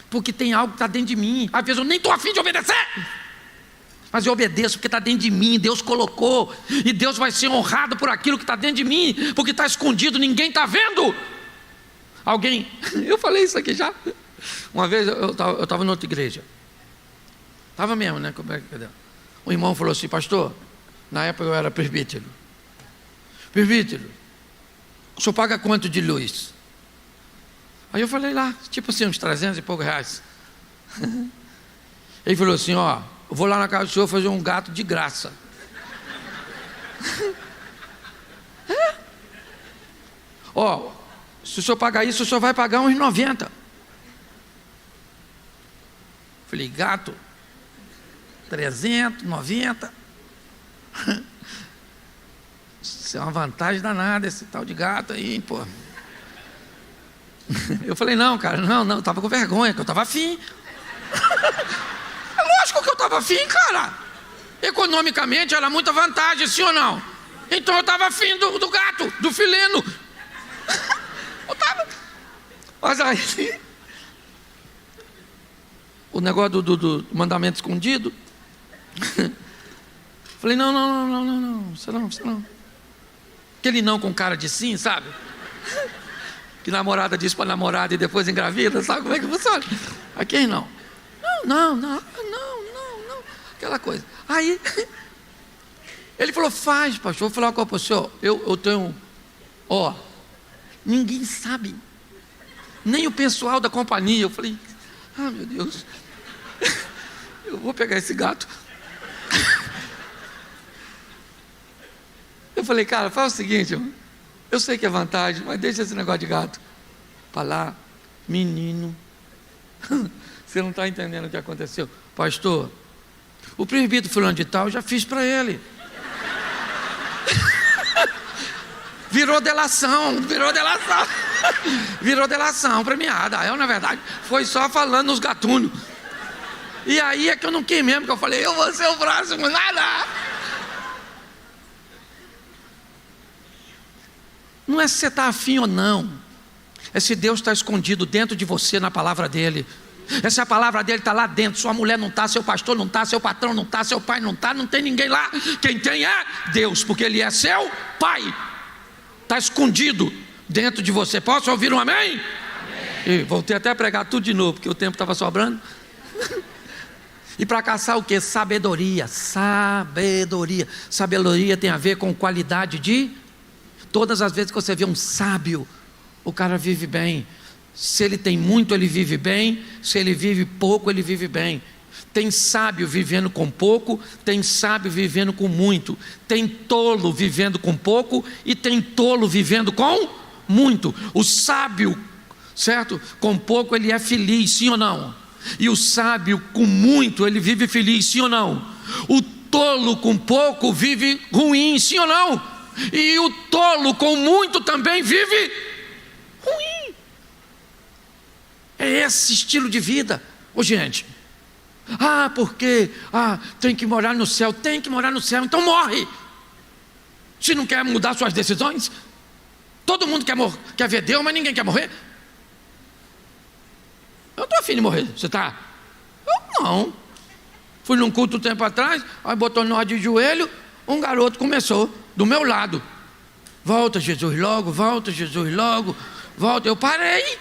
Porque tem algo que está dentro de mim. Às vezes eu nem estou afim de obedecer, mas eu obedeço porque está dentro de mim. Deus colocou, e Deus vai ser honrado por aquilo que está dentro de mim, porque está escondido, ninguém está vendo. Alguém, eu falei isso aqui já. Uma vez eu estava em outra igreja. Estava mesmo, né? O irmão falou assim, pastor, na época eu era presbítero. Presbítero, o senhor paga quanto de luz? Aí eu falei lá, tipo assim, uns 300 e poucos reais. Ele falou assim, ó, eu vou lá na casa do senhor fazer um gato de graça. Ó, se o senhor pagar isso, o senhor vai pagar uns 90. Falei, gato, 300, 90. Isso é uma vantagem danada, esse tal de gato aí, pô. Eu falei, não, cara, não, eu estava com vergonha, que eu estava afim. É lógico que eu estava afim, cara. Economicamente era muita vantagem, sim ou não? Então eu estava afim do gato, do fileno. Eu estava. Mas aí, o negócio do mandamento escondido. Falei, não, você não. Aquele não com cara de sim, sabe? Que namorada diz para namorada e depois engravida, sabe como é que funciona? Aqui não. Não. Aquela coisa. Aí, ele falou, faz, pastor. Vou falar uma coisa para o senhor. Eu tenho, ninguém sabe. Nem o pessoal da companhia. Eu falei, meu Deus. eu vou pegar esse gato. Eu falei, cara, faz o seguinte, eu sei que é vantagem, mas deixa esse negócio de gato para lá. Menino, você não está entendendo o que aconteceu. Pastor, o presbítero fulano de tal, eu já fiz para ele. Virou delação premiada. Eu, na verdade, foi só falando nos gatunos. E aí é que eu não quis mesmo, que eu falei, eu vou ser o próximo, nada. Não é se você está afim ou não, é se Deus está escondido dentro de você na palavra dele. É se a palavra dele está lá dentro, sua mulher não está, seu pastor não está, seu patrão não está, seu pai não está, não tem ninguém lá. Quem tem é Deus, porque ele é seu pai. Está escondido dentro de você. Posso ouvir um amém? Amém. E voltei até a pregar tudo de novo, porque o tempo estava sobrando. E para caçar o que? Sabedoria. Sabedoria tem a ver com qualidade de... Todas as vezes que você vê um sábio, o cara vive bem. Se ele tem muito, ele vive bem. Se ele vive pouco, ele vive bem. Tem sábio vivendo com pouco, tem sábio vivendo com muito. Tem tolo vivendo com pouco e tem tolo vivendo com muito. O sábio, certo? Com pouco ele é feliz, sim ou não? E o sábio com muito, ele vive feliz, sim ou não? O tolo com pouco vive ruim, sim ou não? E o tolo com muito também vive ruim. É esse estilo de vida. Ô gente, porque tem que morar no céu. Tem que morar no céu, então morre. Se não quer mudar suas decisões, todo mundo quer ver Deus, mas ninguém quer morrer. Eu estou afim de morrer, você está? Eu não. Fui num culto um tempo atrás, aí botou nó de joelho, um garoto começou do meu lado. Volta Jesus logo, volta Jesus logo, volta. Eu parei.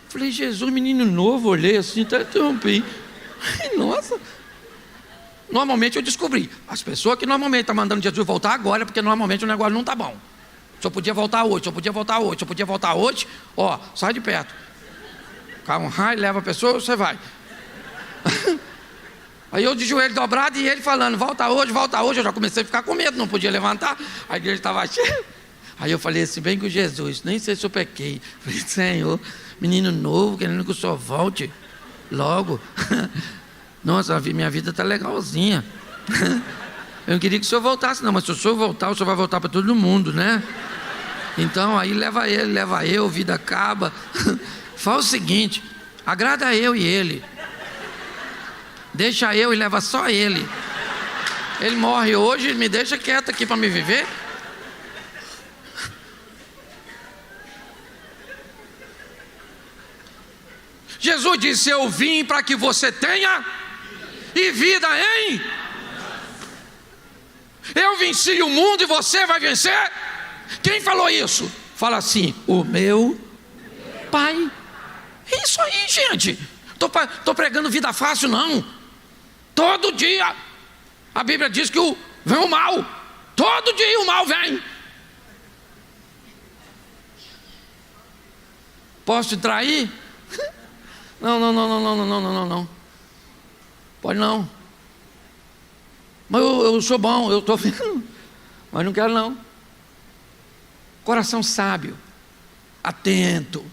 Falei, Jesus, menino novo, olhei assim, até interrompi. Nossa. Normalmente eu descobri, as pessoas que normalmente estão mandando Jesus voltar agora, porque normalmente o negócio não está bom. Só podia voltar hoje, ó, sai de perto. Cai um raio, leva a pessoa, você vai. Aí eu de joelho dobrado e ele falando, volta hoje, eu já comecei a ficar com medo, não podia levantar, a igreja estava cheia. Aí eu falei assim, bem com Jesus, nem sei se eu pequei. Falei, Senhor, menino novo, querendo que o Senhor volte logo. Nossa, minha vida está legalzinha. Eu não queria que o Senhor voltasse não, mas se o Senhor voltar, o Senhor vai voltar para todo mundo, né? Então aí leva eu, vida acaba. Faz o seguinte, agrada eu e ele. Deixa eu e leva só ele. Ele morre hoje, me deixa quieto aqui para me viver. Jesus disse, eu vim para que você tenha e vida em... Eu venci o mundo e você vai vencer. Quem falou isso? Fala assim, o meu Pai. É isso aí, gente. Estou pregando vida fácil, não. Todo dia a Bíblia diz que vem o mal. Todo dia o mal vem. Posso te trair? Não. Pode não. Mas eu sou bom, eu estou vendo. Mas não quero não. Coração sábio, atento,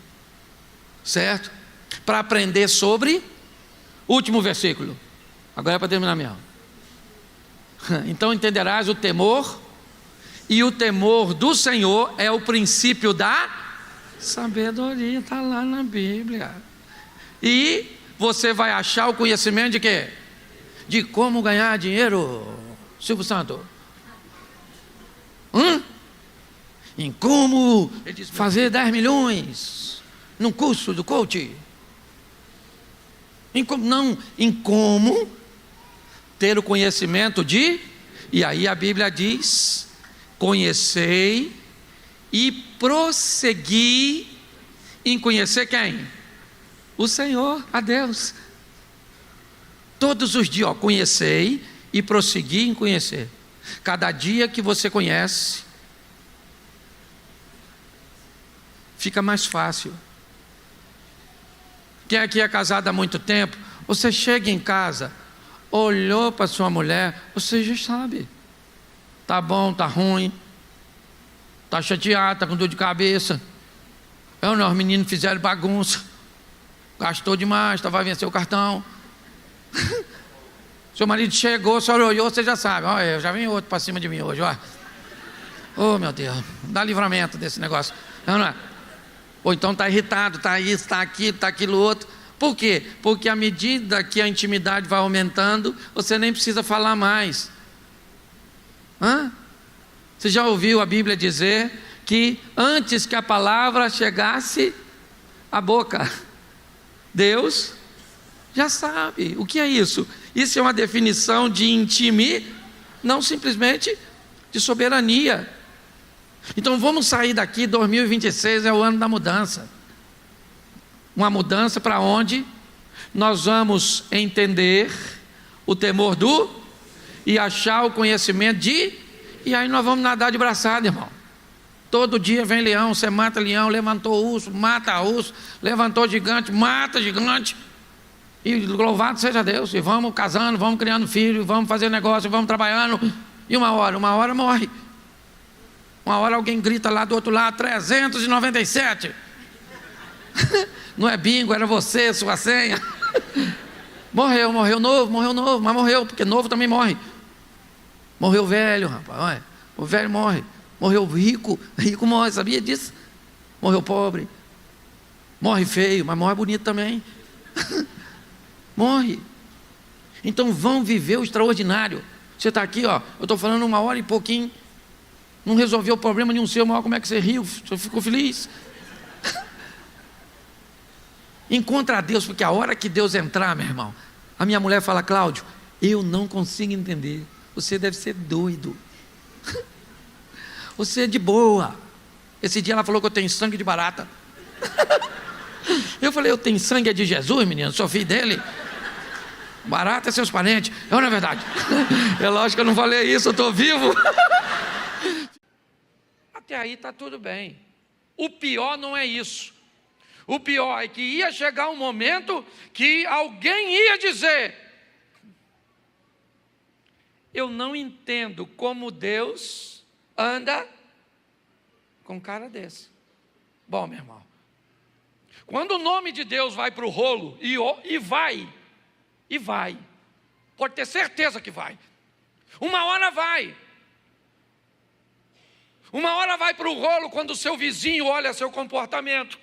certo? Para aprender sobre, último versículo. Agora é para terminar minha aula. Então entenderás o temor, e o temor do Senhor é o princípio da sabedoria, está lá na Bíblia. E você vai achar o conhecimento de quê? De como ganhar dinheiro, Silvio Santos. Em como fazer 10 milhões num curso do coach. Em como ter o conhecimento de... E aí a Bíblia diz, conhecei e prossegui em conhecer quem? O Senhor, a Deus. Todos os dias, conhecei e prossegui em conhecer. Cada dia que você conhece, fica mais fácil. Quem aqui é casado há muito tempo, você chega em casa, olhou para sua mulher, você já sabe. Tá bom, tá ruim, tá chateado, tá com dor de cabeça. Os meninos fizeram bagunça, gastou demais, vai vencer o cartão. Seu marido chegou, só olhou, você já sabe. Olha, já vem outro para cima de mim hoje, ó. Oh, meu Deus, dá livramento desse negócio. Não é? Ou então está irritado, está isso, está aquilo, está aquilo outro. Por quê? Porque à medida que a intimidade vai aumentando, você nem precisa falar mais. Você já ouviu a Bíblia dizer que antes que a palavra chegasse à boca, Deus já sabe. O que é isso? Isso é uma definição de intimidade, não simplesmente de soberania. Então vamos sair daqui, 2026 é o ano da mudança. Uma mudança para onde nós vamos entender o temor e achar o conhecimento e aí nós vamos nadar de braçada, irmão. Todo dia vem leão, você mata leão, levantou urso, mata urso, levantou gigante, mata gigante. E louvado seja Deus, e vamos casando, vamos criando filhos, vamos fazer negócio, vamos trabalhando, e uma hora morre. Uma hora alguém grita lá do outro lado, 397. Não é bingo, era você, sua senha. Morreu novo, mas morreu, porque novo também morre. Morreu velho, rapaz, olha, o velho morre. Morreu rico morre, sabia disso? Morreu pobre. Morre feio, mas morre bonito também. Morre. Então vão viver o extraordinário. Você está aqui, ó, eu estou falando 1 hora e pouquinho, não resolveu o problema nenhum seu, mas como é que você riu? Você ficou feliz? Encontra a Deus, porque a hora que Deus entrar, meu irmão, a minha mulher fala: Cláudio, eu não consigo entender, você deve ser doido. Você é de boa. Esse dia ela falou que eu tenho sangue de barata. Eu falei: eu tenho sangue de Jesus, menino, sou filho dele. Barata é seus parentes. Não é verdade? É lógico que eu não falei isso, eu estou vivo. Até aí está tudo bem. O pior não é isso. O pior é que ia chegar um momento que alguém ia dizer: eu não entendo como Deus anda com cara desse. Bom, meu irmão, quando o nome de Deus vai para o rolo, e vai, pode ter certeza que vai. Uma hora vai para o rolo quando o seu vizinho olha seu comportamento.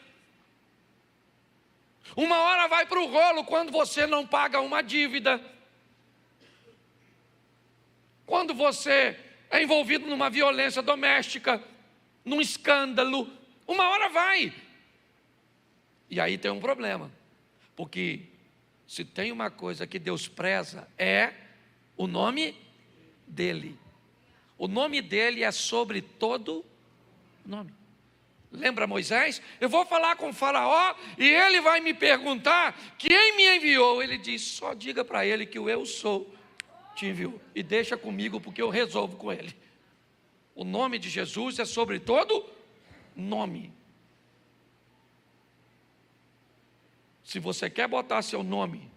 Uma hora vai para o rolo quando você não paga uma dívida. Quando você é envolvido numa violência doméstica, num escândalo, uma hora vai. E aí tem um problema, porque se tem uma coisa que Deus preza, é o nome dele. O nome dele é sobre todo nome. Lembra Moisés? Eu vou falar com o faraó e ele vai me perguntar quem me enviou. Ele diz: só diga para ele que o eu sou te enviou, e deixa comigo porque eu resolvo com ele. O nome de Jesus é sobre todo nome. Se você quer botar seu nome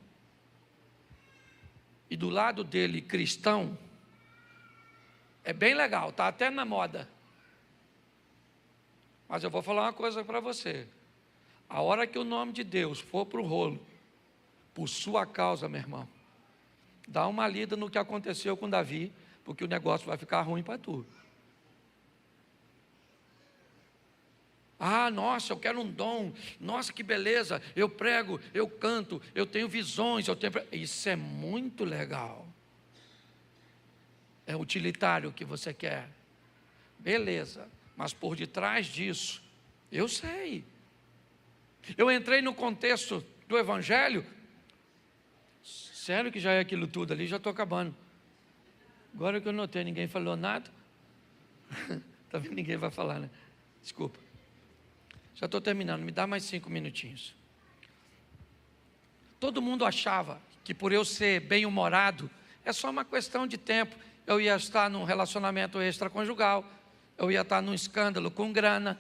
e do lado dele cristão, é bem legal, está até na moda. Mas eu vou falar uma coisa para você: a hora que o nome de Deus for para o rolo, por sua causa, meu irmão, dá uma lida no que aconteceu com Davi, porque o negócio vai ficar ruim para tu. Ah, nossa, eu quero um dom, nossa, que beleza, eu prego, eu canto, eu tenho visões, isso é muito legal. É utilitário o que você quer, beleza, mas por detrás disso, eu sei. Eu entrei no contexto do Evangelho, sério que já é aquilo tudo ali, já estou acabando. Agora que eu notei, ninguém falou nada. Tá vendo? Ninguém vai falar, né? Desculpa. Já estou terminando, me dá mais 5 minutinhos. Todo mundo achava que por eu ser bem-humorado, é só uma questão de tempo. Eu ia estar num relacionamento extraconjugal, eu ia estar num escândalo com grana.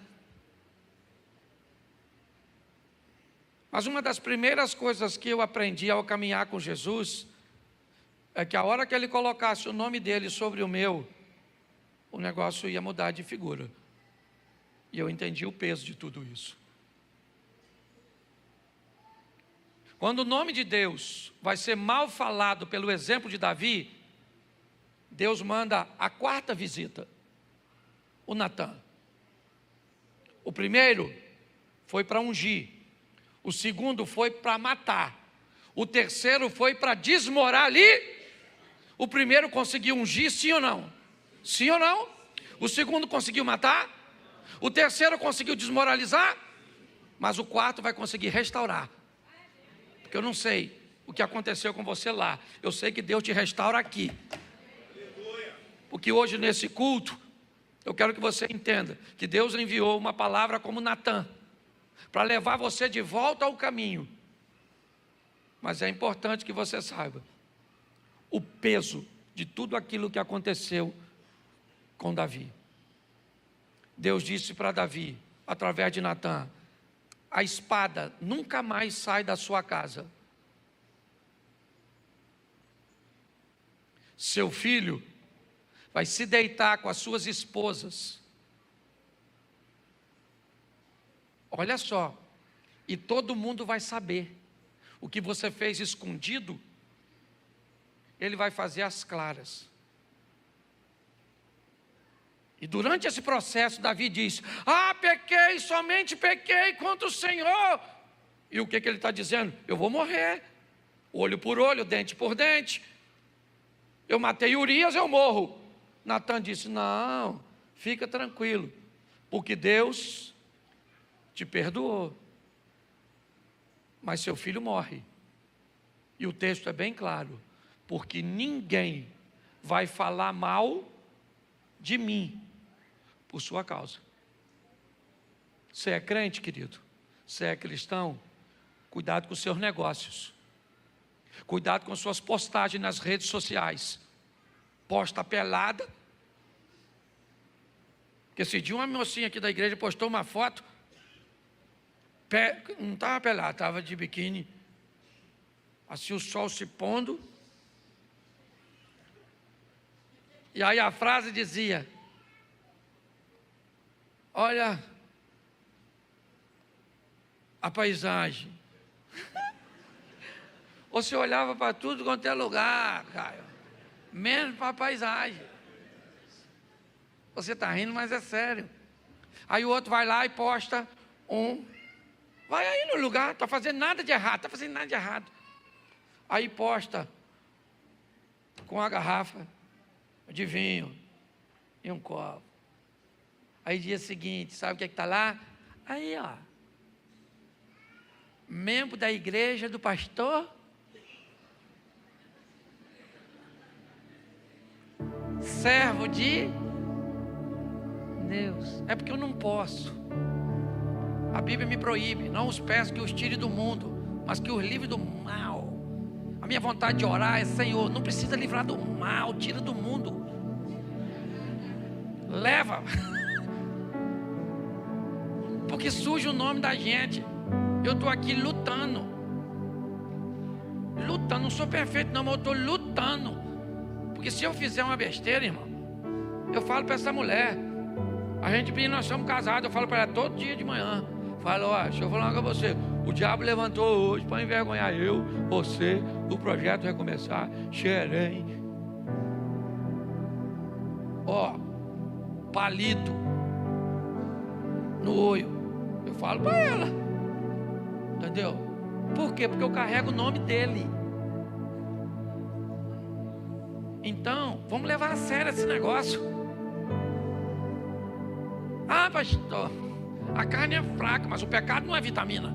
Mas uma das primeiras coisas que eu aprendi ao caminhar com Jesus é que a hora que ele colocasse o nome dele sobre o meu, o negócio ia mudar de figura. E eu entendi o peso de tudo isso. Quando o nome de Deus vai ser mal falado pelo exemplo de Davi, Deus manda a quarta visita, o Natã. O primeiro foi para ungir, o segundo foi para matar, o terceiro foi para desmorar ali. O primeiro conseguiu ungir, sim ou não? Sim ou não? O segundo conseguiu matar, o terceiro conseguiu desmoralizar, mas o quarto vai conseguir restaurar. Porque eu não sei o que aconteceu com você lá, eu sei que Deus te restaura aqui. Porque hoje nesse culto, eu quero que você entenda que Deus enviou uma palavra como Natã, para levar você de volta ao caminho. Mas é importante que você saiba o peso de tudo aquilo que aconteceu com Davi. Deus disse para Davi, através de Natã: a espada nunca mais sai da sua casa. Seu filho vai se deitar com as suas esposas. Olha só, e todo mundo vai saber. O que você fez escondido, ele vai fazer às claras. E durante esse processo, Davi diz: pequei, somente pequei contra o Senhor. E o que ele está dizendo? Eu vou morrer, olho por olho, dente por dente. Eu matei Urias, eu morro. Natã disse: não, fica tranquilo, porque Deus te perdoou, mas seu filho morre. E o texto é bem claro: porque ninguém vai falar mal de mim por sua causa. Você é crente, querido? Você é cristão? Cuidado com os seus negócios, cuidado com suas postagens nas redes sociais. Posta pelada. Porque esse dia uma mocinha aqui da igreja postou uma foto, não estava pelada, estava de biquíni, assim o sol se pondo, e aí a frase dizia: olha a paisagem. Você olhava para tudo quanto é lugar, Caio, menos para a paisagem. Você está rindo, mas é sério. Aí o outro vai lá e posta vai aí no lugar, está fazendo nada de errado, Aí posta com a garrafa de vinho e um copo. Aí dia seguinte, sabe o que está lá? Aí, ó, membro da igreja do pastor, servo de Deus. É porque eu não posso. A Bíblia me proíbe: não os peço que os tire do mundo, mas que os livre do mal. A minha vontade de orar é: Senhor, não precisa livrar do mal, tira do mundo, leva. Porque suja o nome da gente. Eu estou aqui lutando, não sou perfeito não, mas eu estou lutando. Porque se eu fizer uma besteira, irmão, eu falo para essa mulher, a gente, nós somos casados, eu falo para ela todo dia de manhã, falo: deixa eu falar com você, o diabo levantou hoje para envergonhar eu, você, o projeto recomeçar, xerém, palito no olho. Eu falo para ela, entendeu? Por quê? Porque eu carrego o nome dele. Então, vamos levar a sério esse negócio. Pastor, a carne é fraca, mas o pecado não é vitamina.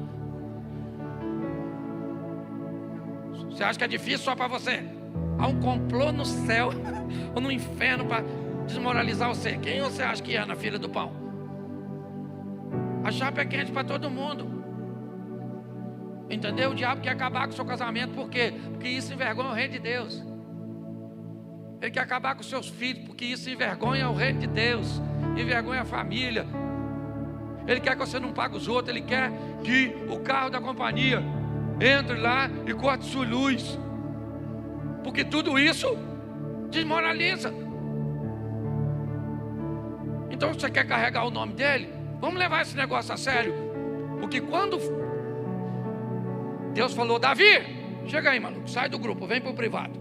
Você acha que é difícil só para você? Há um complô no céu ou no inferno para desmoralizar você. Quem você acha que é na fila do pão? A chapa é quente para todo mundo. Entendeu? O diabo quer acabar com o seu casamento. Por quê? Porque isso envergonha o reino de Deus. Ele quer acabar com seus filhos, porque isso envergonha o reino de Deus, envergonha a família. Ele quer que você não pague os outros. Ele quer que o carro da companhia entre lá e corte sua luz. porque tudo isso desmoraliza. Então você quer carregar o nome dele? Vamos levar esse negócio a sério. Porque quando Deus falou: Davi, chega aí, maluco, sai do grupo, vem pro privado.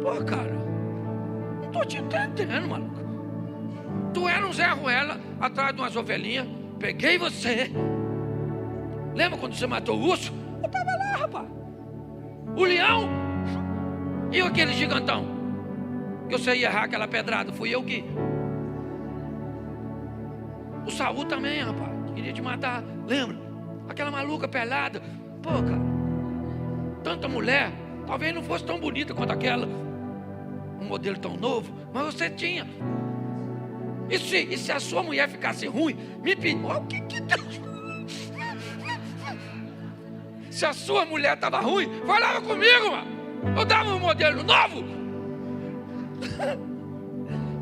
Pô, cara, não tô te entendendo, maluco. Tu era um Zé Ruela atrás de umas ovelhinhas. Peguei você. Lembra quando você matou o urso? Eu tava lá, rapaz. O leão e aquele gigantão que você ia errar aquela pedrada, fui eu que. O Saul também, rapaz, queria te matar. Lembra? Aquela maluca pelada. Pô, cara, tanta mulher, talvez não fosse tão bonita quanto aquela, um modelo tão novo, mas você tinha. E se a sua mulher ficasse ruim, me pediu, o que Deus... Se a sua mulher estava ruim, falava comigo, mano. Eu dava um modelo novo.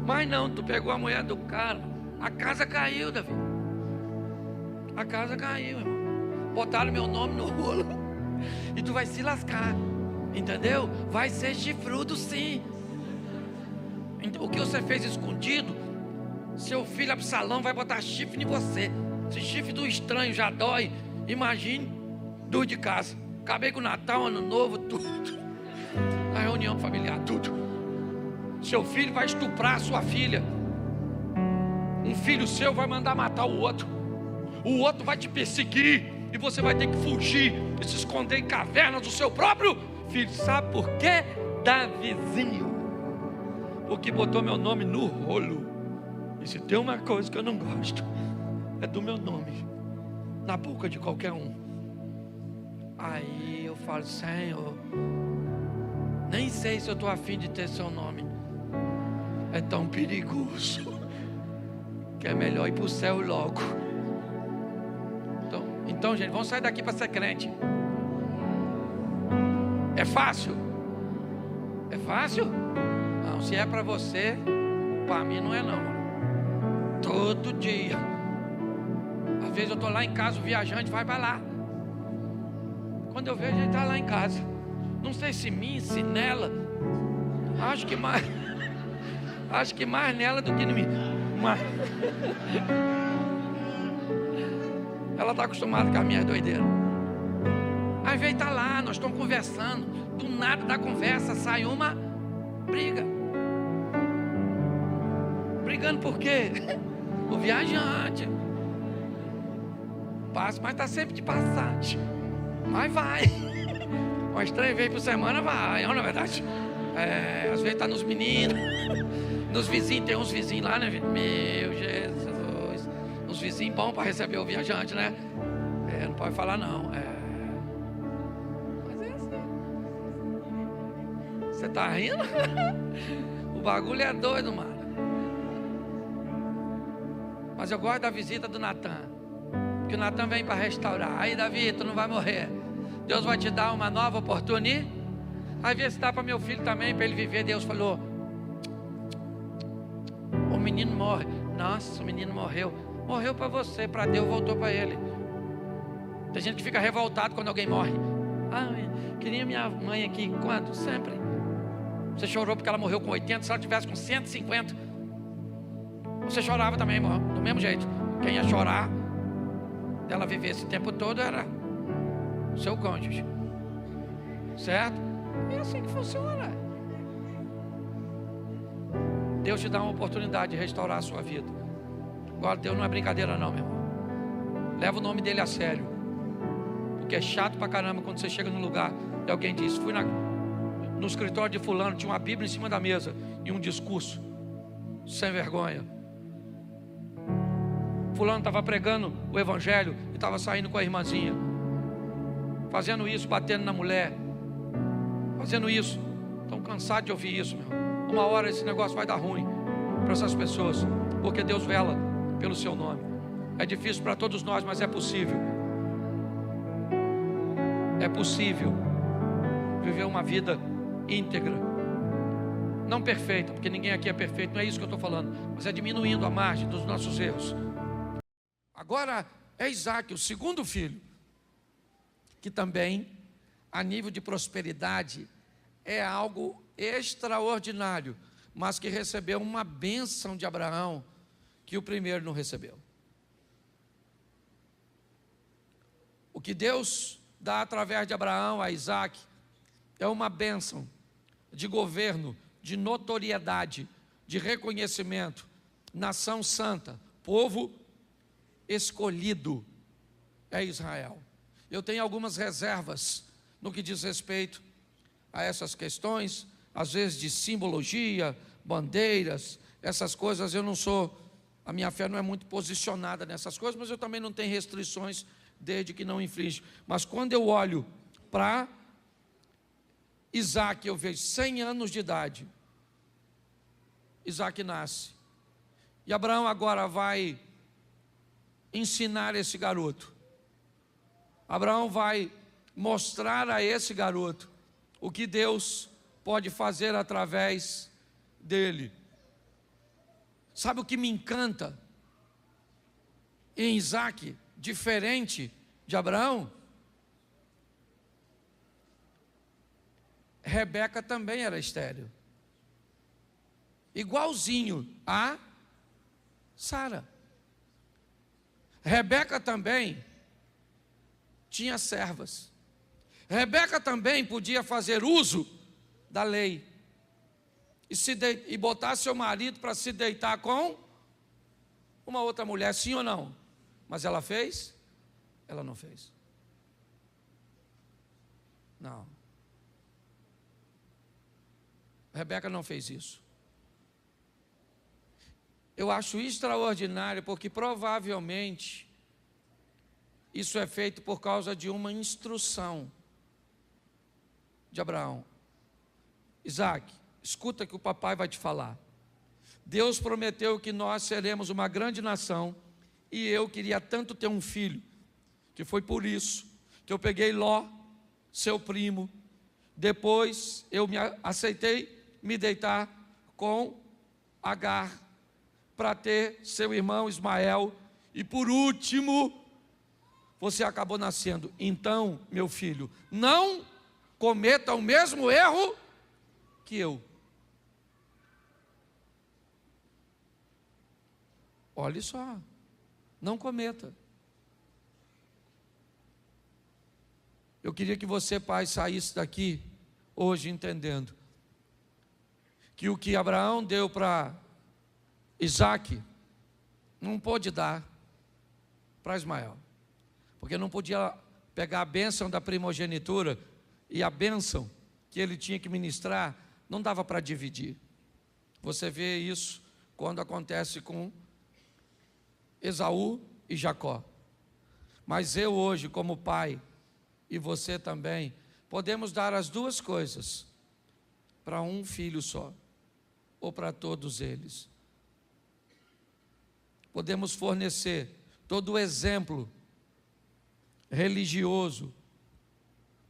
Mas não, tu pegou a mulher do cara. A casa caiu, Davi. A casa caiu, irmão. Botaram meu nome no rolo. E tu vai se lascar. Entendeu? Vai ser chifrudo, sim. O que você fez escondido, seu filho Absalão vai botar chifre em você. Esse chifre do estranho já dói. Imagine do de casa. Acabei com o Natal, Ano Novo, tudo. A reunião familiar, tudo. Seu filho vai estuprar a sua filha. Um filho seu vai mandar matar o outro. O outro vai te perseguir. E você vai ter que fugir e se esconder em cavernas do seu próprio filho. Sabe por quê? Davizinho. Porque botou meu nome no rolo. E se tem uma coisa que eu não gosto, é do meu nome na boca de qualquer um. Aí eu falo: Senhor, nem sei se eu estou afim de ter seu nome. É tão perigoso que é melhor ir para o céu logo. Então, gente, vamos sair daqui para ser crente. É fácil? É fácil? Não, se é para você, para mim não é não. Todo dia. Às vezes eu estou lá em casa, o viajante vai para lá. Quando eu vejo, ele está lá em casa. Não sei se mim, se nela. Acho que mais nela do que em mim. Mas ela está acostumada com as minhas doideiras. Às vezes está lá, nós estamos conversando. Do nada da conversa sai uma briga. Brigando por quê? O viajante passa, mas está sempre de passagem. Mas vai. Umas 3 vezes por semana vai, não é verdade? Às vezes está nos meninos, nos vizinhos, tem uns vizinhos lá, né? Meu Jesus, uns vizinhos bons para receber o viajante, né? Não pode falar não. Mas é assim. Você está rindo? O bagulho é doido, mano. Mas eu gosto da visita do Natan, porque o Natan vem para restaurar. Aí, Davi, tu não vai morrer. Deus vai te dar uma nova oportunidade. Aí vê se dá para meu filho também, para ele viver. Deus falou: o menino morre. Nossa, o menino morreu. Morreu para você, para Deus voltou para ele. Tem gente que fica revoltado quando alguém morre. Queria minha mãe aqui. Quando? Sempre. Você chorou porque ela morreu com 80, se ela tivesse com 150, você chorava também, irmão, do mesmo jeito. Quem ia chorar dela viver esse tempo todo era o seu cônjuge. Certo? É assim que funciona. Deus te dá uma oportunidade de restaurar a sua vida. Agora, Deus não é brincadeira não, meu irmão. Leva o nome dele a sério. Porque é chato pra caramba quando você chega num lugar e alguém diz: fui no escritório de fulano, tinha uma Bíblia em cima da mesa e um discurso sem vergonha. Fulano estava pregando o evangelho e estava saindo com a irmãzinha, fazendo isso, batendo na mulher, fazendo isso. Estão cansados de ouvir isso, meu. Uma hora esse negócio vai dar ruim para essas pessoas, porque Deus vela pelo seu nome. É difícil para todos nós, mas é possível. É possível viver uma vida íntegra, não perfeita, porque ninguém aqui é perfeito, não é isso que eu estou falando, mas é diminuindo a margem dos nossos erros. Agora é Isaac, o segundo filho, que também, a nível de prosperidade, é algo extraordinário, mas que recebeu uma bênção de Abraão que o primeiro não recebeu. O que Deus dá através de Abraão a Isaac é uma bênção de governo, de notoriedade, de reconhecimento, nação santa, povo escolhido é Israel. Eu tenho algumas reservas no que diz respeito a essas questões, às vezes de simbologia, bandeiras, essas coisas. Eu não sou, a minha fé não é muito posicionada nessas coisas, mas eu também não tenho restrições desde que não infringe. Mas quando eu olho para Isaac, eu vejo 100 anos de idade, Isaac nasce, e Abraão agora vai ensinar esse garoto. Abraão vai mostrar a esse garoto o que Deus pode fazer através dele. Sabe o que me encanta em Isaac, diferente de Abraão? Rebeca também era estéril, igualzinho a Sara. Rebeca também tinha servas. Rebeca também podia fazer uso da lei e botar seu marido para se deitar com uma outra mulher, sim ou não? Mas ela fez? Ela não fez. Não. Rebeca não fez isso. Eu acho extraordinário porque provavelmente isso é feito por causa de uma instrução de Abraão. Isaac, escuta que o papai vai te falar. Deus prometeu que nós seremos uma grande nação e eu queria tanto ter um filho, que foi por isso que eu peguei Ló, seu primo, depois eu aceitei me deitar com Agar para ter seu irmão Ismael, e por último você acabou nascendo. Então, meu filho, não cometa o mesmo erro que eu. Olhe só, não cometa. Eu queria que você, pai, saísse daqui hoje entendendo que o que Abraão deu para Isaac não pôde dar para Ismael, porque não podia pegar a bênção da primogenitura e a bênção que ele tinha que ministrar, não dava para dividir. Você vê isso quando acontece com Esaú e Jacó. Mas eu hoje, como pai, e você também, podemos dar as duas coisas para um filho só, ou para todos eles. Podemos fornecer todo o exemplo religioso,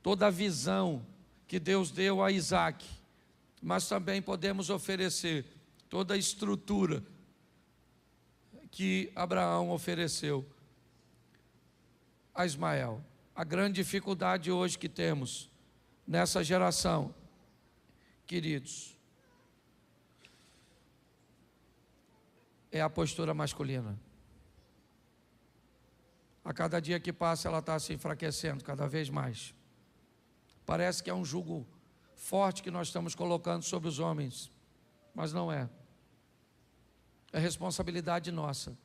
toda a visão que Deus deu a Isaac, mas também podemos oferecer toda a estrutura que Abraão ofereceu a Ismael. A grande dificuldade hoje que temos nessa geração, queridos, é a postura masculina. A cada dia que passa ela está se enfraquecendo cada vez mais. Parece que é um jugo forte que nós estamos colocando sobre os homens, mas não é. É responsabilidade nossa.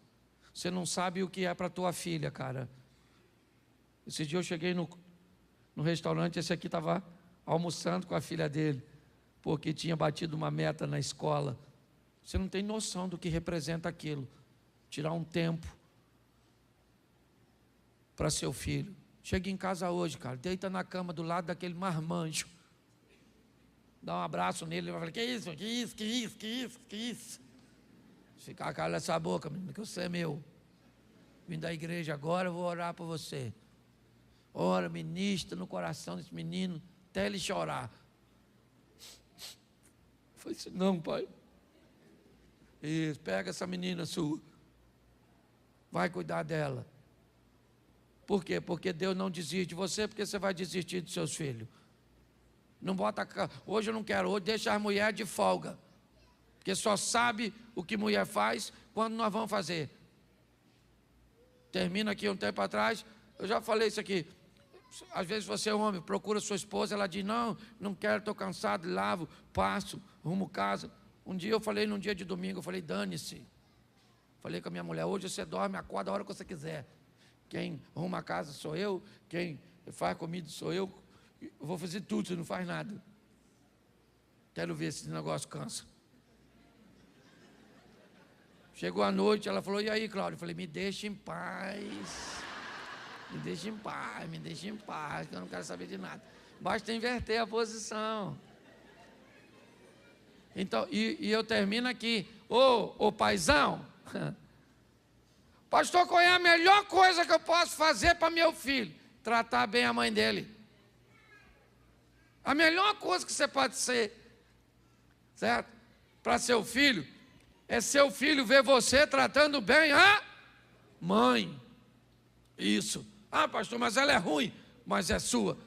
Você não sabe o que é para tua filha, cara. Esse dia eu cheguei no restaurante, esse aqui estava almoçando com a filha dele, porque tinha batido uma meta na escola. Você não tem noção do que representa aquilo. Tirar um tempo para seu filho. Chega em casa hoje, cara, deita na cama do lado daquele marmanjo. Dá um abraço nele e vai falar: que isso, que isso, que isso, que isso, que isso. Ficar cala essa boca, menino, que você é meu. Vim da igreja agora, eu vou orar por você. Ora, ministra no coração desse menino, até ele chorar. Eu falei assim: não, pai. Isso, pega essa menina sua, vai cuidar dela. Por quê? Porque Deus não desiste de você, porque você vai desistir dos seus filhos. Não bota, hoje eu não quero, hoje deixa as mulheres de folga. Porque só sabe o que mulher faz quando nós vamos fazer. Termina aqui um tempo atrás, eu já falei isso aqui. Às vezes você é homem, procura sua esposa, ela diz, não quero, estou cansado, lavo, passo, rumo casa. Um dia eu falei, num dia de domingo, eu falei, dane-se. Falei com a minha mulher, hoje você dorme, acorda a hora que você quiser. Quem arruma a casa sou eu, quem faz comida sou eu vou fazer tudo, você não faz nada. Quero ver se esse negócio cansa. Chegou a noite, ela falou, e aí, Cláudio? Eu falei, me deixa em paz. Me deixa em paz, me deixa em paz, que eu não quero saber de nada. Basta inverter a posição. Então, e eu termino aqui. Ô paizão, pastor, qual é a melhor coisa que eu posso fazer para meu filho? Tratar bem a mãe dele. A melhor coisa que você pode ser, certo? Para seu filho, é seu filho ver você tratando bem a mãe. Isso. Ah, pastor, mas ela é ruim, mas é sua.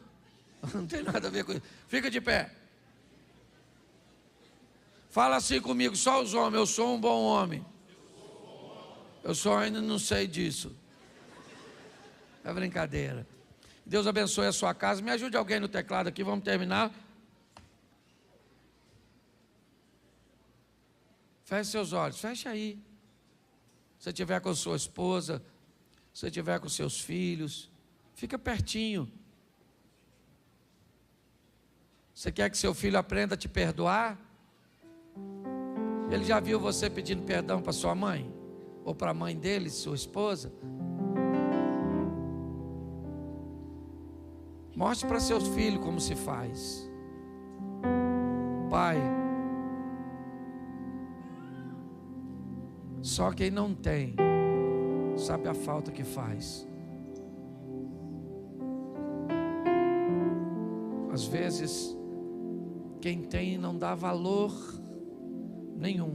Não tem nada a ver com isso. Fica de pé. Fala assim comigo, só os homens, eu sou um bom homem. Eu só ainda não sei disso. É brincadeira. Deus abençoe a sua casa. Me ajude alguém no teclado aqui, vamos terminar. Feche seus olhos, feche aí. Se você estiver com sua esposa, se você estiver com seus filhos, fica pertinho. Você quer que seu filho aprenda a te perdoar? Ele já viu você pedindo perdão para sua mãe? Ou para a mãe dele, sua esposa? Mostre para seus filhos como se faz. Pai, só quem não tem sabe a falta que faz. Às vezes, quem tem não dá valor nenhum.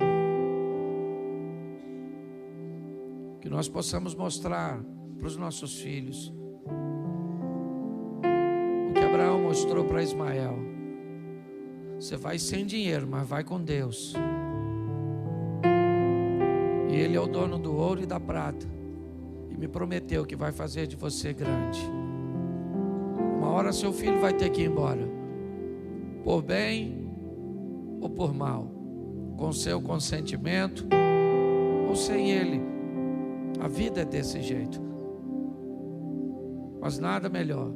Que nós possamos mostrar para os nossos filhos o que Abraão mostrou para Ismael. Você vai sem dinheiro, mas vai com Deus. E Ele é o dono do ouro e da prata. E me prometeu que vai fazer de você grande. Uma hora seu filho vai ter que ir embora, por bem ou por mal, com seu consentimento ou sem ele. A vida é desse jeito. Mas nada melhor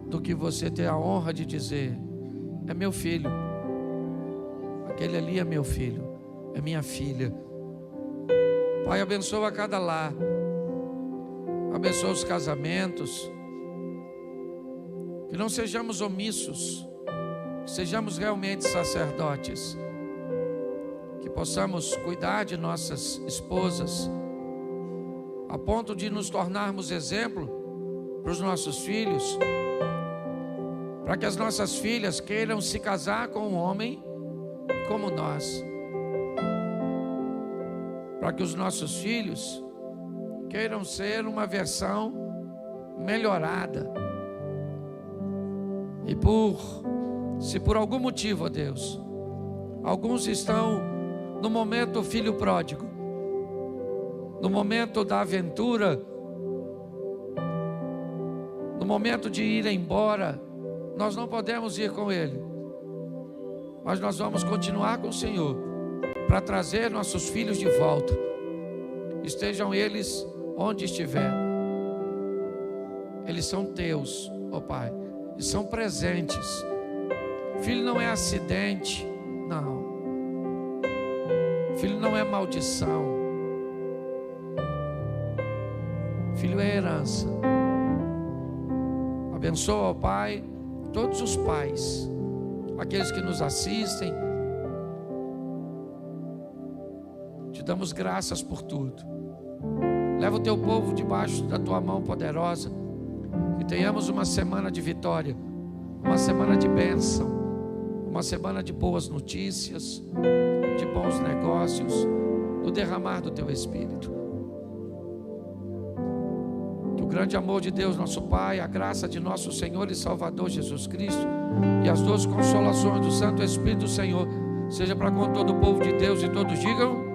do que você ter a honra de dizer: é meu filho, aquele ali é meu filho, é minha filha. Pai, abençoa cada lar, abençoa os casamentos, que não sejamos omissos, que sejamos realmente sacerdotes, que possamos cuidar de nossas esposas, a ponto de nos tornarmos exemplo para os nossos filhos, para que as nossas filhas queiram se casar com um homem como nós, para que os nossos filhos queiram ser uma versão melhorada. E se por algum motivo, ó Deus, alguns estão no momento filho pródigo, no momento da aventura, no momento de ir embora, nós não podemos ir com ele, mas nós vamos continuar com o Senhor para trazer nossos filhos de volta, estejam eles onde estiver. Eles são teus, ó Pai, e são presentes. Filho não é acidente, não. Filho não é maldição. Filho é herança. Abençoa, ó Pai, todos os pais, aqueles que nos assistem. Te damos graças por tudo. Leva o teu povo debaixo da tua mão poderosa. Que tenhamos uma semana de vitória, uma semana de bênção, uma semana de boas notícias, de bons negócios, do derramar do teu Espírito. Que o grande amor de Deus, nosso Pai, a graça de nosso Senhor e Salvador Jesus Cristo e as doces consolações do Santo Espírito do Senhor, seja para com todo o povo de Deus, e todos digam: